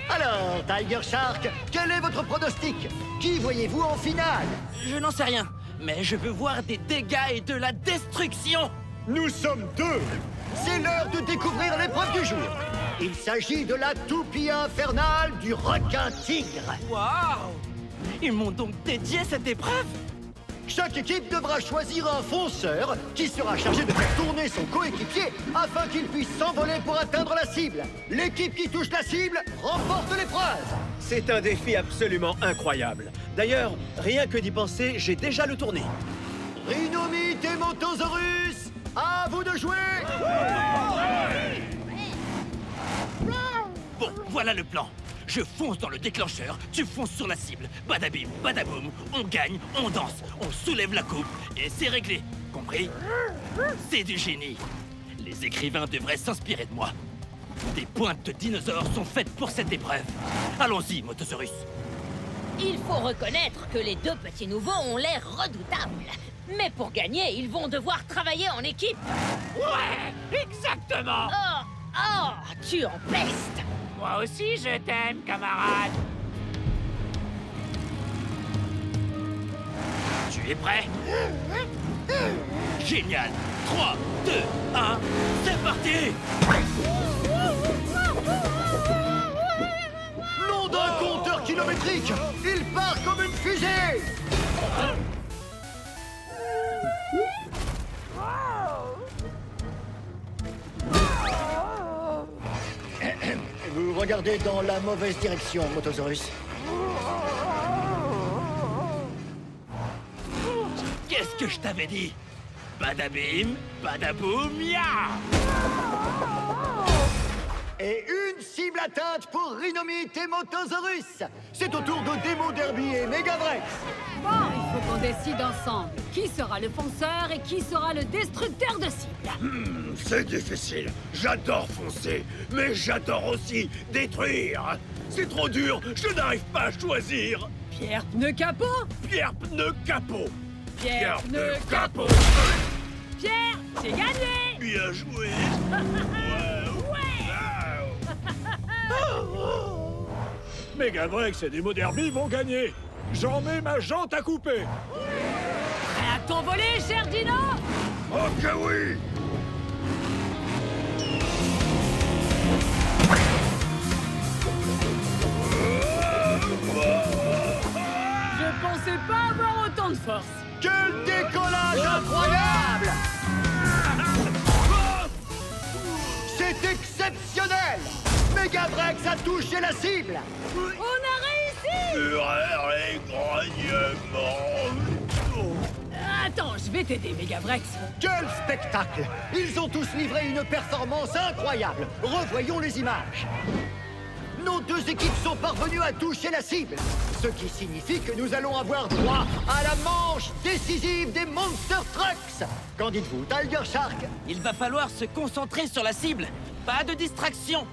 H: Alors, Tiger Shark, quel est votre pronostic? Qui voyez-vous en finale?
G: Je n'en sais rien, mais je veux voir des dégâts et de la destruction.
H: Nous sommes deux. C'est l'heure de découvrir l'épreuve du jour. Il s'agit de la toupie infernale du requin-tigre.
G: Waouh! Ils m'ont donc dédié cette épreuve?
H: Chaque équipe devra choisir un fonceur qui sera chargé de faire tourner son coéquipier afin qu'il puisse s'envoler pour atteindre la cible. L'équipe qui touche la cible remporte l'épreuve.
C: C'est un défi absolument incroyable. D'ailleurs, rien que d'y penser, j'ai déjà le tourné.
H: Rhinomite et Motosaurus, à vous de jouer!
G: Bon, voilà le plan. Je fonce dans le déclencheur, tu fonces sur la cible. Badabim, badaboum, on gagne, on danse, on soulève la coupe et c'est réglé. Compris? C'est du génie. Les écrivains devraient s'inspirer de moi. Des pointes de dinosaures sont faites pour cette épreuve. Allons-y, Motosaurus.
E: Il faut reconnaître que les deux petits nouveaux ont l'air redoutables. Mais pour gagner, ils vont devoir travailler en équipe.
F: Ouais, exactement!
E: Oh, tu empestes!
F: Moi aussi, je t'aime, camarade!
G: Tu es prêt? Génial. 3, 2, 1, c'est parti!
H: Nom d'un compteur kilométrique, il part comme une fusée. Vous regardez dans la mauvaise direction, Motosaurus.
G: Qu'est-ce que je t'avais dit? Badabim, badaboum, ya!
H: Et une cible atteinte pour Rhinomite et Motosaurus. C'est au tour de Demo Derby et Megavrex.
D: Bon, il faut qu'on décide ensemble. Qui sera le fonceur et qui sera le destructeur de cible?
F: C'est difficile. J'adore foncer, mais j'adore aussi détruire. C'est trop dur, je n'arrive pas à choisir.
D: Pierre pneu capot?
F: Pierre pneu capot.
D: Pierre pneu capot. Pierre, j'ai gagné!
F: Bien joué.
B: Megavrex et Demo Derby vont gagner. J'en mets ma jante à couper.
D: Prêt à t'envoler, cher Dino?
F: Oh que oui.
D: Je pensais pas avoir autant de force.
H: Quel décollage incroyable! C'est exceptionnel! Megavrex a touché la cible!
D: On a réussi! Attends, je vais t'aider, Megavrex.
H: Quel spectacle! Ils ont tous livré une performance incroyable! Revoyons les images. Nos deux équipes sont parvenues à toucher la cible, ce qui signifie que nous allons avoir droit à la manche décisive des Monster Trucks. Qu'en dites-vous, Tiger Shark?
G: Il va falloir se concentrer sur la cible. Pas de distraction.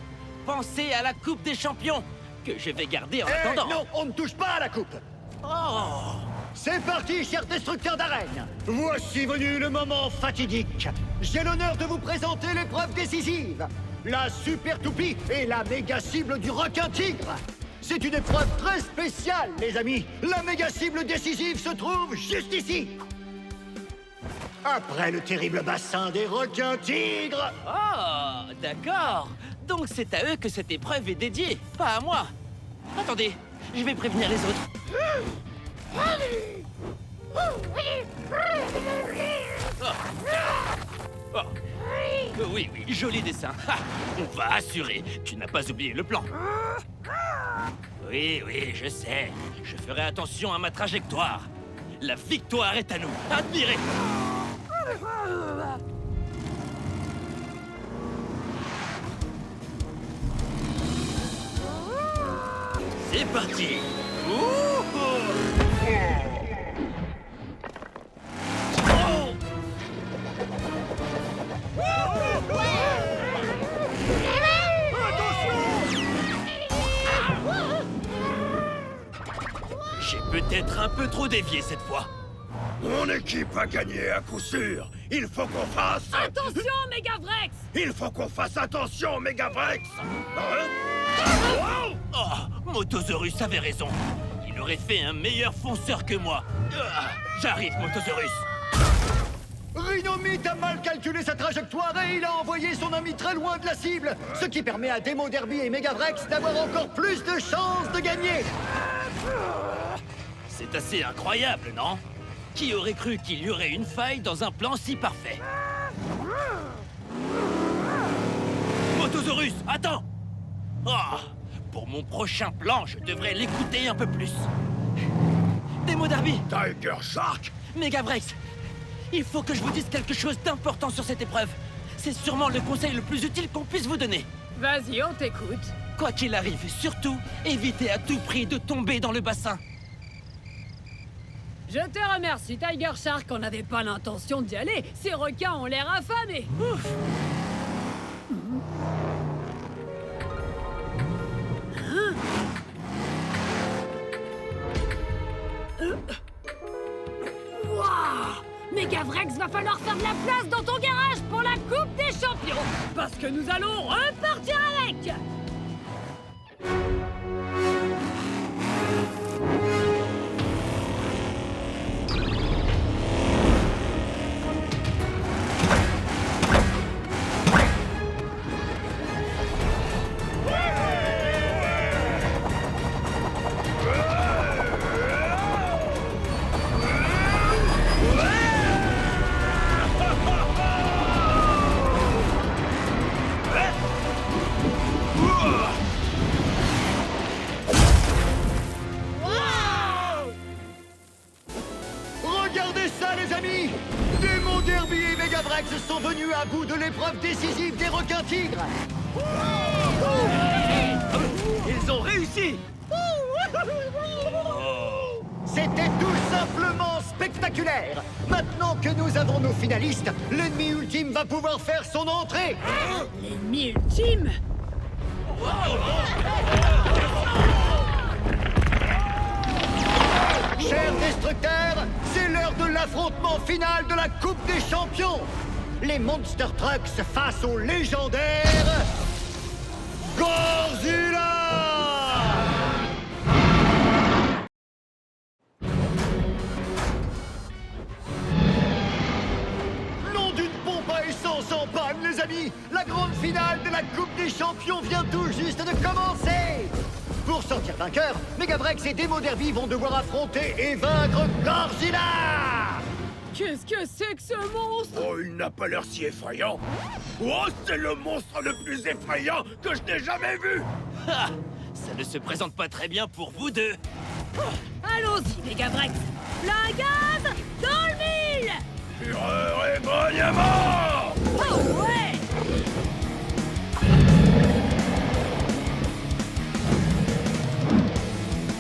G: Pensez à la Coupe des Champions, que je vais garder en attendant.
H: Non, on ne touche pas à la coupe.
G: Oh!
H: C'est parti, chers destructeurs d'arènes. Voici venu le moment fatidique. J'ai l'honneur de vous présenter l'épreuve décisive. La super toupie et la méga cible du requin tigre. C'est une épreuve très spéciale, les amis. La méga cible décisive se trouve juste ici. Après le terrible bassin des requins tigres.
G: Oh, d'accord. Donc c'est à eux que cette épreuve est dédiée, pas à moi. Attendez, je vais prévenir les autres. Oh. Oui, joli dessin. Ha, on va assurer. Tu n'as pas oublié le plan. Oui, je sais. Je ferai attention à ma trajectoire. La victoire est à nous. Admirez. C'est parti. J'ai peut-être un peu trop dévié cette fois.
B: Mon équipe a gagné à coup sûr. Il faut qu'on fasse...
D: Attention, Megavrex!
B: Il faut qu'on fasse attention, Megavrex.
G: Oh, Motosaurus avait raison. Il aurait fait un meilleur fonceur que moi. J'arrive, Motosaurus.
H: Rhinomite a mal calculé sa trajectoire et il a envoyé son ami très loin de la cible, ce qui permet à Demo Derby et Megavrex d'avoir encore plus de chances de gagner.
G: C'est assez incroyable, non? Qui aurait cru qu'il y aurait une faille dans un plan si parfait? Motosaurus, attends! Oh, pour mon prochain plan, je devrais l'écouter un peu plus. Demo Derby,
B: Tiger Shark.
G: Megavrex, il faut que je vous dise quelque chose d'important sur cette épreuve. C'est sûrement le conseil le plus utile qu'on puisse vous donner.
D: Vas-y, on t'écoute.
G: Quoi qu'il arrive, surtout, évitez à tout prix de tomber dans le bassin.
D: Je te remercie, Tiger Shark. On n'avait pas l'intention d'y aller. Ces requins ont l'air affamés. Ouf. Wouah! Megavrex, va falloir faire de la place dans ton garage pour la Coupe des Champions. Parce que nous allons repartir avec.
H: Regardez ça, les amis! Demo Derby et Megavrex sont venus à bout de l'épreuve décisive des requins tigres!
C: Ils ont réussi!
H: C'était tout simplement spectaculaire! Maintenant que nous avons nos finalistes, l'ennemi ultime va pouvoir faire son entrée!
D: L'ennemi ultime?
H: Chers destructeurs, c'est l'heure de l'affrontement final de la Coupe des Champions! Les Monster Trucks face au légendaire... Godzilla! Nom d'une pompe à essence en panne, les amis! La grande finale de la Coupe des Champions vient tout juste de commencer! Pour sortir vainqueur, Megavrex et Demo Derby vont devoir affronter et vaincre Godzilla!
D: Qu'est-ce que c'est que ce monstre?
B: Oh, il n'a pas l'air si effrayant. Oh, c'est le monstre le plus effrayant que je n'ai jamais vu.
G: Ah, ça ne se présente pas très bien pour vous deux.
D: Allons-y, Megavrex. Plein gaz, dans le mille.
B: Fureur et monument.
D: Oh ouais.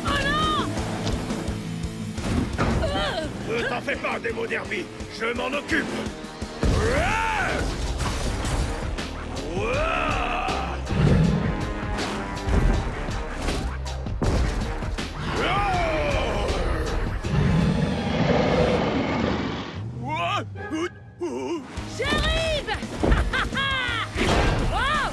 D: Oh non.
B: Ne t'en fais pas, Démo Derby. Je m'en occupe. Ouah. Ouah.
D: J'arrive. Oh.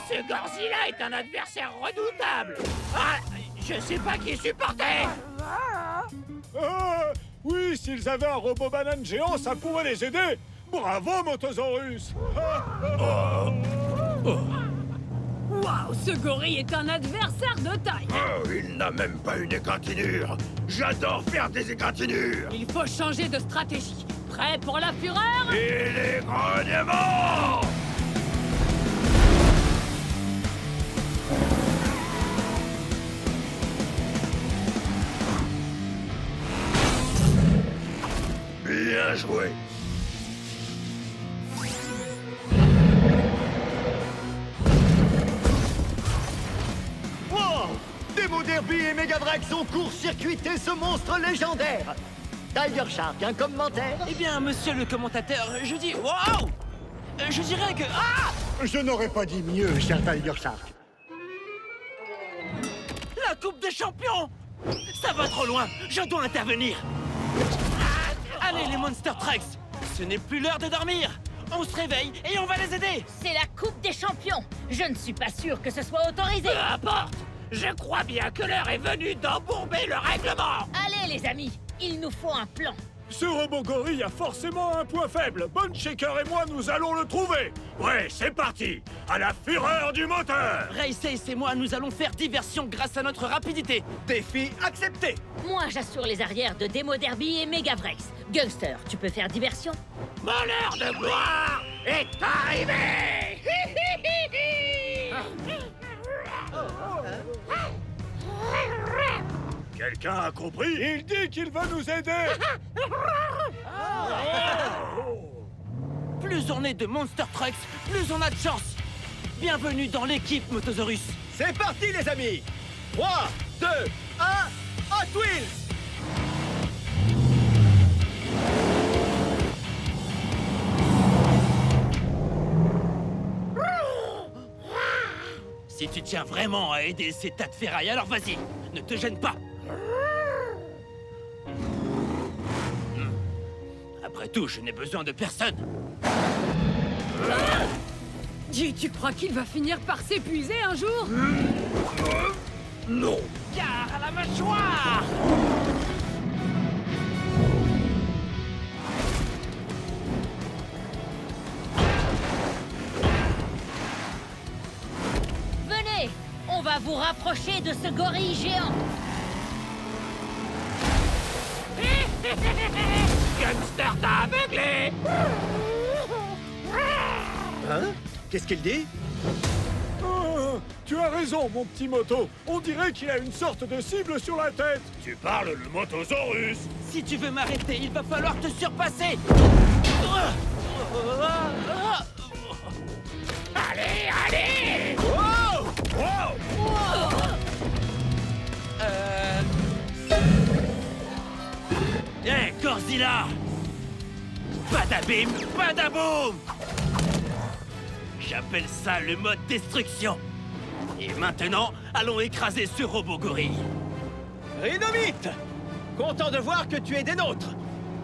F: Ce Gorzilla est un adversaire redoutable. Ah, je sais pas qui supporter.
B: Oui, s'ils avaient un robot banane géant, ça pourrait les aider. Bravo, Motosaurus.
D: Waouh, ce gorille est un adversaire de taille.
B: Oh, il n'a même pas une égratignure. J'adore faire des égratignures.
D: Il faut changer de stratégie. Prêt pour la fureur?
B: Et les grognements. Bien joué.
H: Wow! Démo Derby et Megavrex ont court-circuité ce monstre légendaire. Tiger Shark, un commentaire?
G: Eh bien, monsieur le commentateur, je dis waouh. Je dirais que
H: Je n'aurais pas dit mieux, cher Tiger Shark.
G: la Coupe des Champions. Ça va trop loin. Je dois intervenir. Allez, les Monster Trucks. Ce n'est plus l'heure de dormir. On se réveille et on va les aider.
E: C'est la Coupe des Champions. Je ne suis pas sûr que ce soit autorisé.
F: Peu importe. Je crois bien que l'heure est venue d'embourber le règlement.
E: Allez, les amis, il nous faut un plan.
B: Ce robot gorille a forcément un point faible. Bone Shaker et moi, nous allons le trouver. Ouais, c'est parti. À la fureur du moteur.
G: Ray Sace et moi, nous allons faire diversion grâce à notre rapidité.
H: Défi accepté.
E: Moi, j'assure les arrières de Démo Derby et Megavrex. Gangster, tu peux faire diversion?
F: Mon heure de gloire est arrivée.
B: Quelqu'un a compris? Il dit qu'il veut nous aider.
G: Plus on est de Monster Trucks, plus on a de chance. Bienvenue dans l'équipe Motosaurus.
H: C'est parti, les amis. 3, 2, 1, Hot Wheels.
G: Si tu tiens vraiment à aider ces tas de ferraille, alors vas-y, ne te gêne pas. Après tout, je n'ai besoin de personne.
D: Dis, tu crois qu'il va finir par s'épuiser un jour?
B: Non.
G: Car à la mâchoire.
E: Venez, on va vous rapprocher de ce gorille géant.
F: Gunster t'a aveuglé.
H: Hein? Qu'est-ce qu'il dit?
B: Oh, tu as raison, mon petit moto. On dirait qu'il a une sorte de cible sur la tête. Tu parles le Motosaurus.
G: Si tu veux m'arrêter, il va falloir te surpasser.
F: Allez, allez.
B: Wow! Wow!
G: Hé, Gorzilla! Badabim, badaboum! J'appelle ça le mode destruction. Et maintenant, allons écraser ce robot gorille.
H: Rhinomite! Content de voir que tu es des nôtres.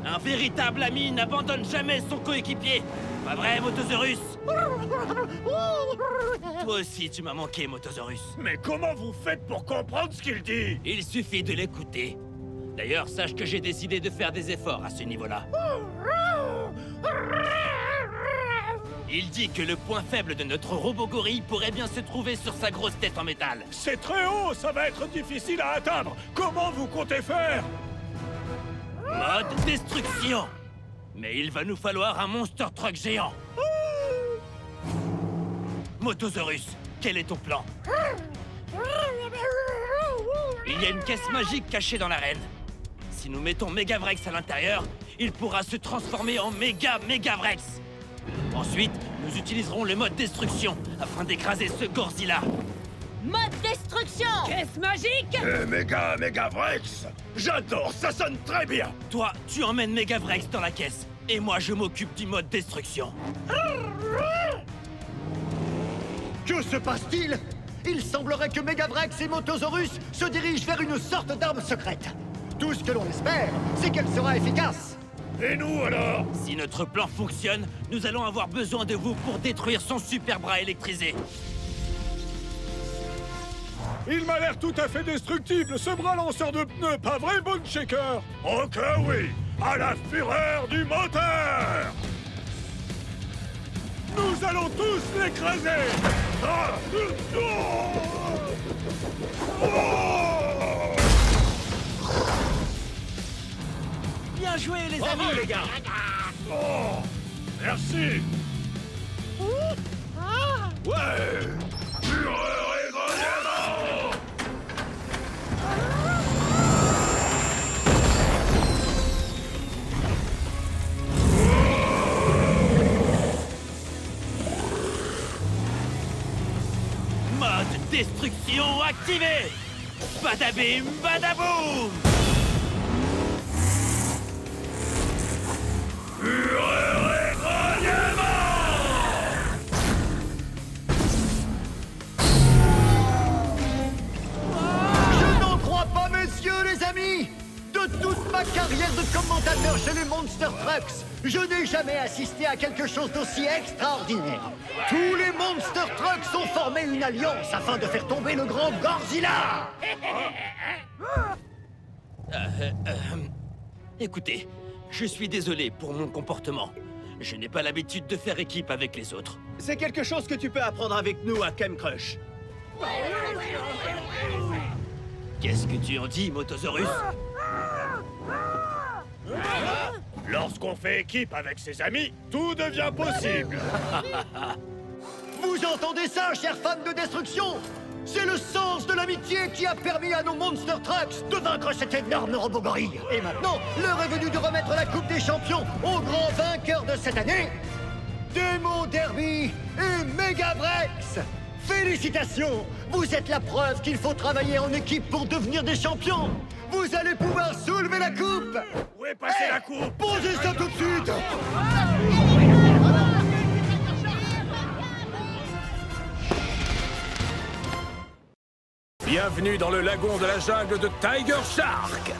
G: Un véritable ami n'abandonne jamais son coéquipier. Pas vrai, Motosaurus? Toi aussi, tu m'as manqué, Motosaurus.
B: Mais comment vous faites pour comprendre ce qu'il dit?
G: Il suffit de l'écouter. D'ailleurs, sache que j'ai décidé de faire des efforts à ce niveau-là. Il dit que le point faible de notre robot gorille pourrait bien se trouver sur sa grosse tête en métal.
B: C'est très haut, ça va être difficile à atteindre. Comment vous comptez faire?
G: Mode destruction. Mais il va nous falloir un monster truck géant. Motosaurus, quel est ton plan? Il y a une caisse magique cachée dans l'arène. Si nous mettons Megavrex à l'intérieur, il pourra se transformer en Megavrex. Ensuite, nous utiliserons le mode destruction afin d'écraser ce Gorzilla.
E: Mode destruction!
D: Caisse magique!
B: Megavrex! J'adore, ça sonne très bien!
G: Toi, tu emmènes Megavrex dans la caisse. Et moi, je m'occupe du mode destruction.
H: Que se passe-t-il? Il semblerait que Megavrex et Motosaurus se dirigent vers une sorte d'arme secrète. Tout ce que l'on espère, c'est qu'elle sera efficace.
B: Et nous alors?
G: Si notre plan fonctionne, nous allons avoir besoin de vous pour détruire son super bras électrisé.
B: Il m'a l'air tout à fait destructible, ce bras lanceur de pneus, pas vrai, Bone Shaker? Oh que oui! À la fureur du moteur! Nous allons tous l'écraser! Ah!
C: Bien joué, les amis, les gars!
B: Oh! Merci! Ouais! Fureur et grognement!
G: Mode destruction activé! Badabim, badaboum!
B: Fureur et
H: Je n'en crois pas, messieurs les amis! De toute ma carrière de commentateur chez les Monster Trucks, je n'ai jamais assisté à quelque chose d'aussi extraordinaire. Tous les Monster Trucks ont formé une alliance afin de faire tomber le grand Gorzilla!
G: Écoutez, je suis désolé pour mon comportement. Je n'ai pas l'habitude de faire équipe avec les autres.
C: C'est quelque chose que tu peux apprendre avec nous à Chem Crush.
G: Qu'est-ce que tu en dis, Motosaurus?
B: Lorsqu'on fait équipe avec ses amis, tout devient possible.
H: Vous entendez ça, chers fans de destruction? C'est le sens de l'amitié qui a permis à nos Monster Trucks de vaincre cet énorme robot gorille. Et maintenant, l'heure est venue de remettre la Coupe des Champions aux grands vainqueurs de cette année, Demo Derby et Megavrex. Félicitations! Vous êtes la preuve qu'il faut travailler en équipe pour devenir des champions. Vous allez pouvoir soulever la coupe.
B: Où est passée la coupe?
H: Posez ça tout de suite.
I: Bienvenue dans le lagon de la jungle de Tiger Shark.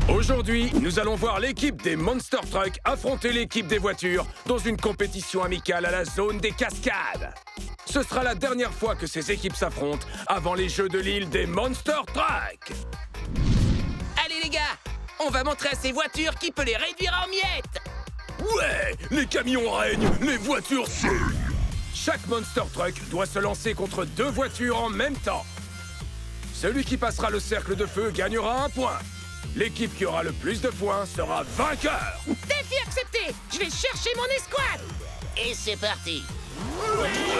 I: Aujourd'hui, nous allons voir l'équipe des Monster Trucks affronter l'équipe des voitures dans une compétition amicale à la zone des cascades. Ce sera la dernière fois que ces équipes s'affrontent avant les Jeux de l'île des Monster Trucks.
J: Allez les gars, on va montrer à ces voitures qui peut les réduire en miettes.
I: Ouais, les camions règnent, les voitures saignent. Chaque Monster Truck doit se lancer contre 2 voitures en même temps. Celui qui passera le cercle de feu gagnera 1 point. L'équipe qui aura le plus de points sera vainqueur.
J: Défi accepté. Je vais chercher mon escouade. Et c'est parti.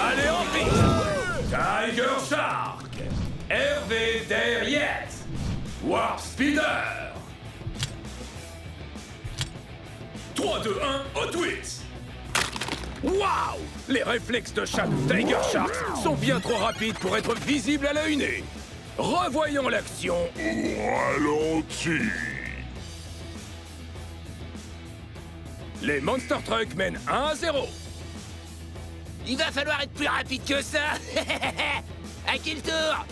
I: Allez en piste. Tiger Shark, Hervé Derriette, Warp Speeder. 3, 2, 1, Hot Wheels. Waouh! Les réflexes de chaque Tiger Shark sont bien trop rapides pour être visibles à l'œil nu. Revoyons l'action au ralenti. Les Monster Trucks mènent 1-0.
J: Il va falloir être plus rapide que ça. À qui le tour?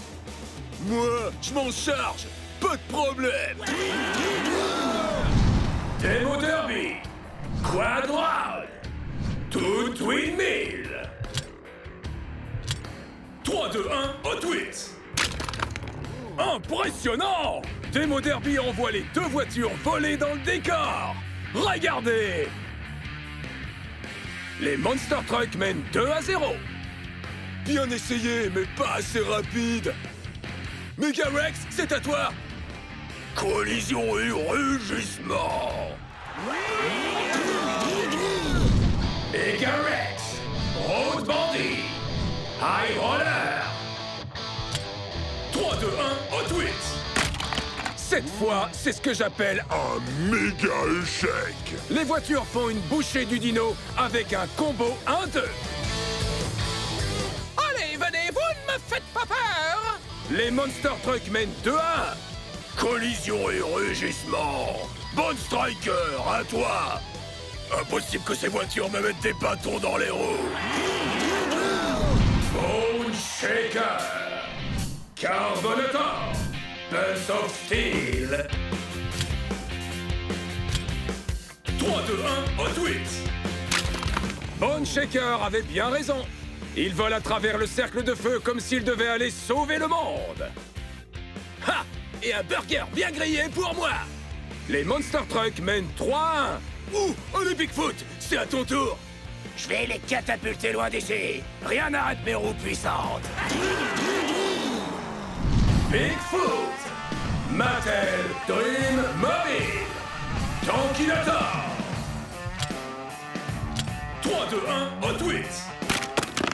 I: Moi, je m'en charge. Pas de problème. Demo Derby. Quad Round. Tout Windmill. 3, 2, 1, Hot Wheels. Impressionnant! Demo Derby envoie les 2 voitures voler dans le décor. Regardez! Les Monster Trucks mènent 2-0. Bien essayé, mais pas assez rapide. Megarex, c'est à toi. Collision et rugissement. Megarex, Road Bandit, High Roller. 3, 2, 1, Hot Wheels. Cette fois, c'est ce que j'appelle un méga échec. Les voitures font une bouchée du dino avec un combo 1-2.
J: Allez, venez, vous ne me faites pas peur!
I: Les Monster Trucks mènent 2-1. Collision et rugissement. Bone Striker, à toi. Impossible que ces voitures me mettent des bâtons dans les roues. Bone Shaker. Carbonator. Pulse of Steel. 3, 2, 1, Hot Wheels. Bone Shaker avait bien raison. Il vole à travers le cercle de feu comme s'il devait aller sauver le monde. Ha! Et un burger bien grillé pour moi. Les Monster Trucks mènent 3-1. Ouh! Oh, le Bigfoot! C'est à ton tour. Je vais les catapulter loin d'ici. Rien n'arrête mes roues puissantes. Bigfoot! Mattel Dream Mobile! Tankinator! 3, 2, 1, Hot Wheels!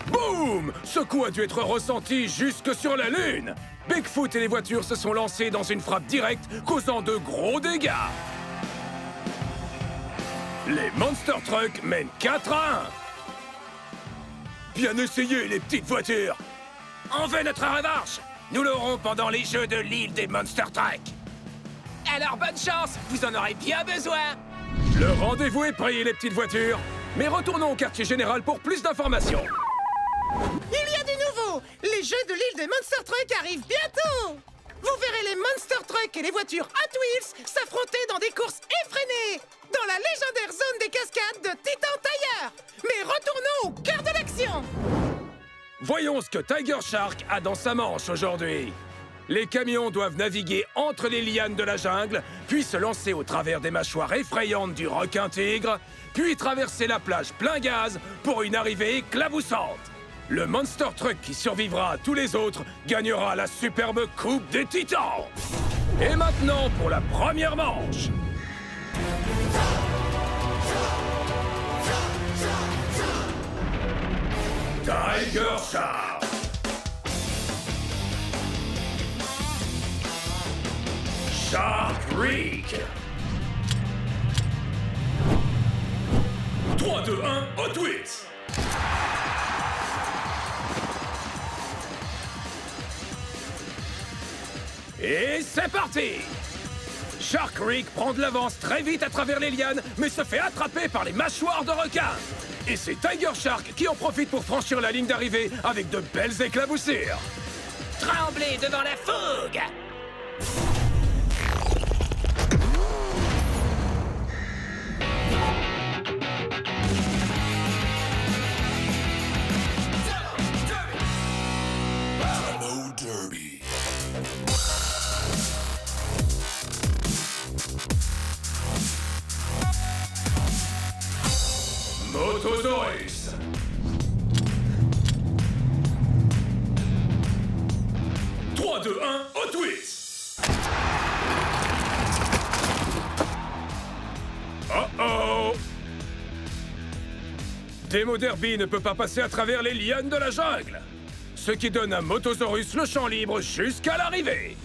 I: Boum! Ce coup a dû être ressenti jusque sur la Lune! Bigfoot et les voitures se sont lancés dans une frappe directe, causant de gros dégâts. Les Monster Trucks mènent 4-1. Bien essayé, les petites voitures! On veut notre revanche! Nous l'aurons pendant les jeux de l'île des Monster Trucks.
J: Alors bonne chance, vous en aurez bien besoin!
I: Le rendez-vous est pris, les petites voitures. Mais retournons au quartier général pour plus d'informations.
K: Il y a du nouveau! Les jeux de l'île des Monster Trucks arrivent bientôt! Vous verrez les Monster Trucks et les voitures Hot Wheels s'affronter dans des courses effrénées dans la légendaire zone des cascades de Titan Tire! Mais retournons au cœur de l'action!
I: Voyons ce que Tiger Shark a dans sa manche aujourd'hui. Les camions doivent naviguer entre les lianes de la jungle, puis se lancer au travers des mâchoires effrayantes du requin-tigre, puis traverser la plage plein gaz pour une arrivée éclaboussante. Le Monster Truck qui survivra à tous les autres gagnera la superbe Coupe des Titans. Et maintenant pour la première manche. Tiger Shark. Shark Creek. 3, 2, 1, Hot Wheels. Et c'est parti! Shark Creek prend de l'avance très vite à travers les lianes, mais se fait attraper par les mâchoires de requin. Et c'est Tiger Shark qui en profite pour franchir la ligne d'arrivée avec de belles éclaboussures.
J: Tremblez devant la fougue!
I: Motosaurus. « 3, 2, 1, Hot Wheels. Oh! Demo Derby ne peut pas passer à travers les lianes de la jungle, ce qui donne à Motosaurus le champ libre jusqu'à l'arrivée.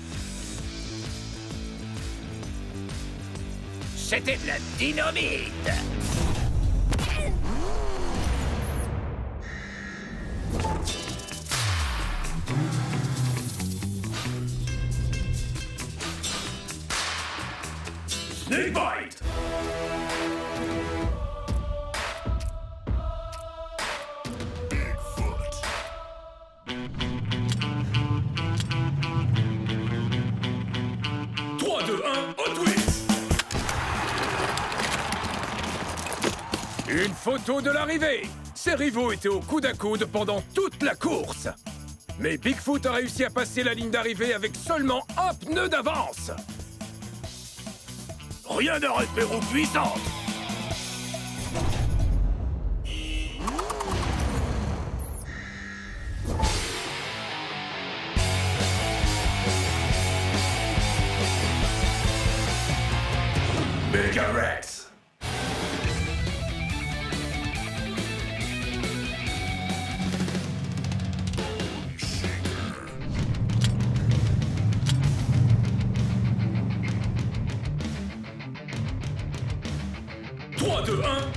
J: C'était de la dynamite!
I: Snakebite! Bigfoot. 3, 2, 1, Hot Wheels. Une photo de l'arrivée. Ses rivaux étaient au coude à coude pendant toute la course. Mais Bigfoot a réussi à passer la ligne d'arrivée avec seulement un pneu d'avance. Rien n'arrête mes roues puissantes. Mega-Rex.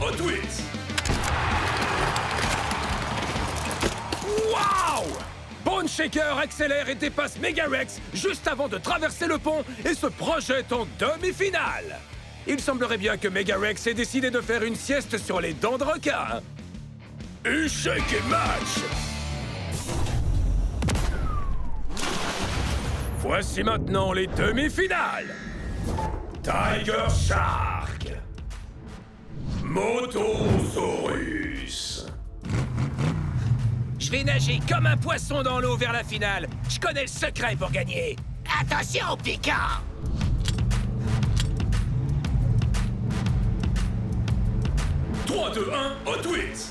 I: Hot Wheels. Waouh! Bone Shaker accélère et dépasse Mega-Rex juste avant de traverser le pont et se projette en demi-finale. Il semblerait bien que Mega-Rex ait décidé de faire une sieste sur les dents de requin. Échec et match! Voici maintenant les demi-finales. Tiger Shark. Motosaurus.
J: Je vais nager comme un poisson dans l'eau vers la finale. Je connais le secret pour gagner. Attention, Picard! «
I: 3, 2, 1, Hot Wheels.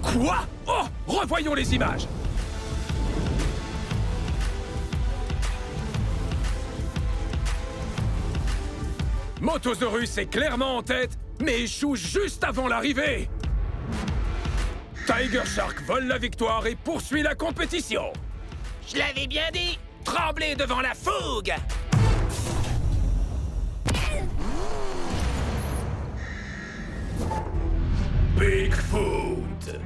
I: Quoi? Oh! Revoyons les images. Motosaurus est clairement en tête, mais échoue juste avant l'arrivée. Tiger Shark vole la victoire et poursuit la compétition.
J: Je l'avais bien dit! Tremblez devant la fougue!
I: Bigfoot.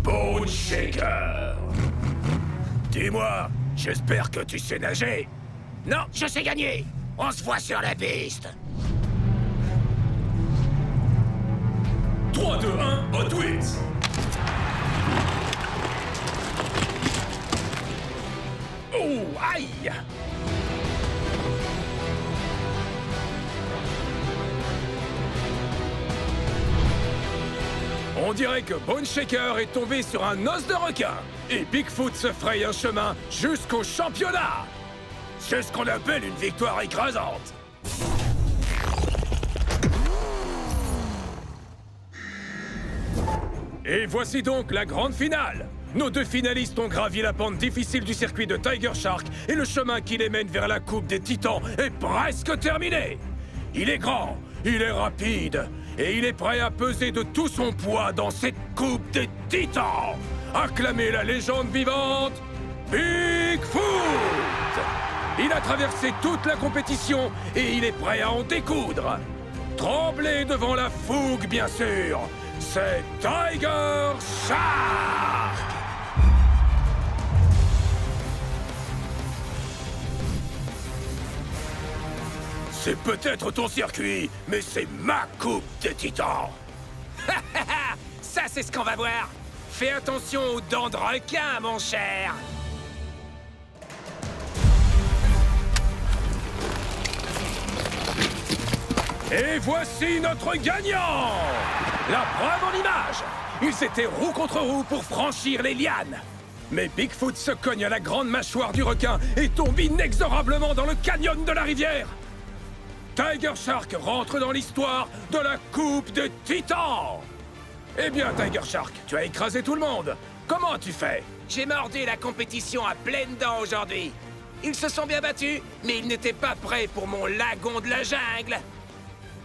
I: Bone Shaker.
J: Dis-moi, j'espère que tu sais nager. Non, je sais gagner. On se voit sur la piste.
I: 3, 2, 1, Hot Wheels.
J: Oh, aïe!
I: On dirait que Bone Shaker est tombé sur un os de requin. Et Bigfoot se fraye un chemin jusqu'au championnat.
J: C'est ce qu'on appelle une victoire écrasante.
I: Et voici donc la grande finale. Nos deux finalistes ont gravi la pente difficile du circuit de Tiger Shark et le chemin qui les mène vers la Coupe des Titans est presque terminé. Il est grand, il est rapide et il est prêt à peser de tout son poids dans cette Coupe des Titans. Acclamez la légende vivante, Bigfoot! Il a traversé toute la compétition et il est prêt à en découdre. Tremblez devant la fougue, bien sûr. C'est Tiger Shark!
J: C'est peut-être ton circuit, mais c'est ma Coupe des Titans. Ça, c'est ce qu'on va voir. Fais attention aux dents de requin, mon cher.
I: Et voici notre gagnant! La preuve en image! Ils étaient roue contre roue pour franchir les lianes. Mais Bigfoot se cogne à la grande mâchoire du requin et tombe inexorablement dans le canyon de la rivière. Tiger Shark rentre dans l'histoire de la Coupe des Titans. Eh bien, Tiger Shark, tu as écrasé tout le monde. Comment as-tu fait?
J: J'ai mordu la compétition à pleines dents aujourd'hui. Ils se sont bien battus, mais ils n'étaient pas prêts pour mon lagon de la jungle.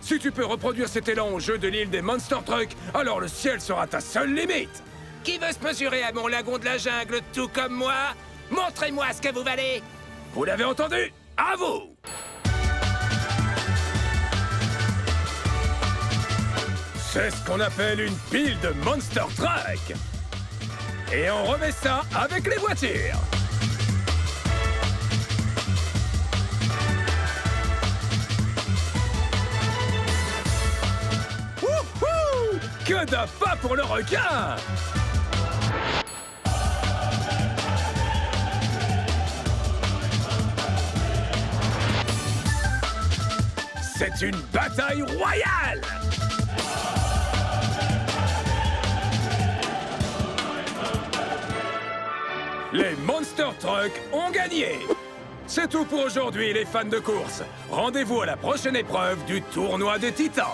I: Si tu peux reproduire cet élan au jeu de l'île des Monster Trucks, alors le ciel sera ta seule limite.
J: Qui veut se mesurer à mon lagon de la jungle tout comme moi? Montrez-moi ce que vous valez.
I: Vous l'avez entendu? À vous! C'est ce qu'on appelle une pile de Monster Truck. Et on remet ça avec les voitures. Wouhou! Que d'appât pour le requin! C'est une bataille royale! Les Monster Trucks ont gagné! C'est tout pour aujourd'hui, les fans de course. Rendez-vous à la prochaine épreuve du Tournoi des Titans.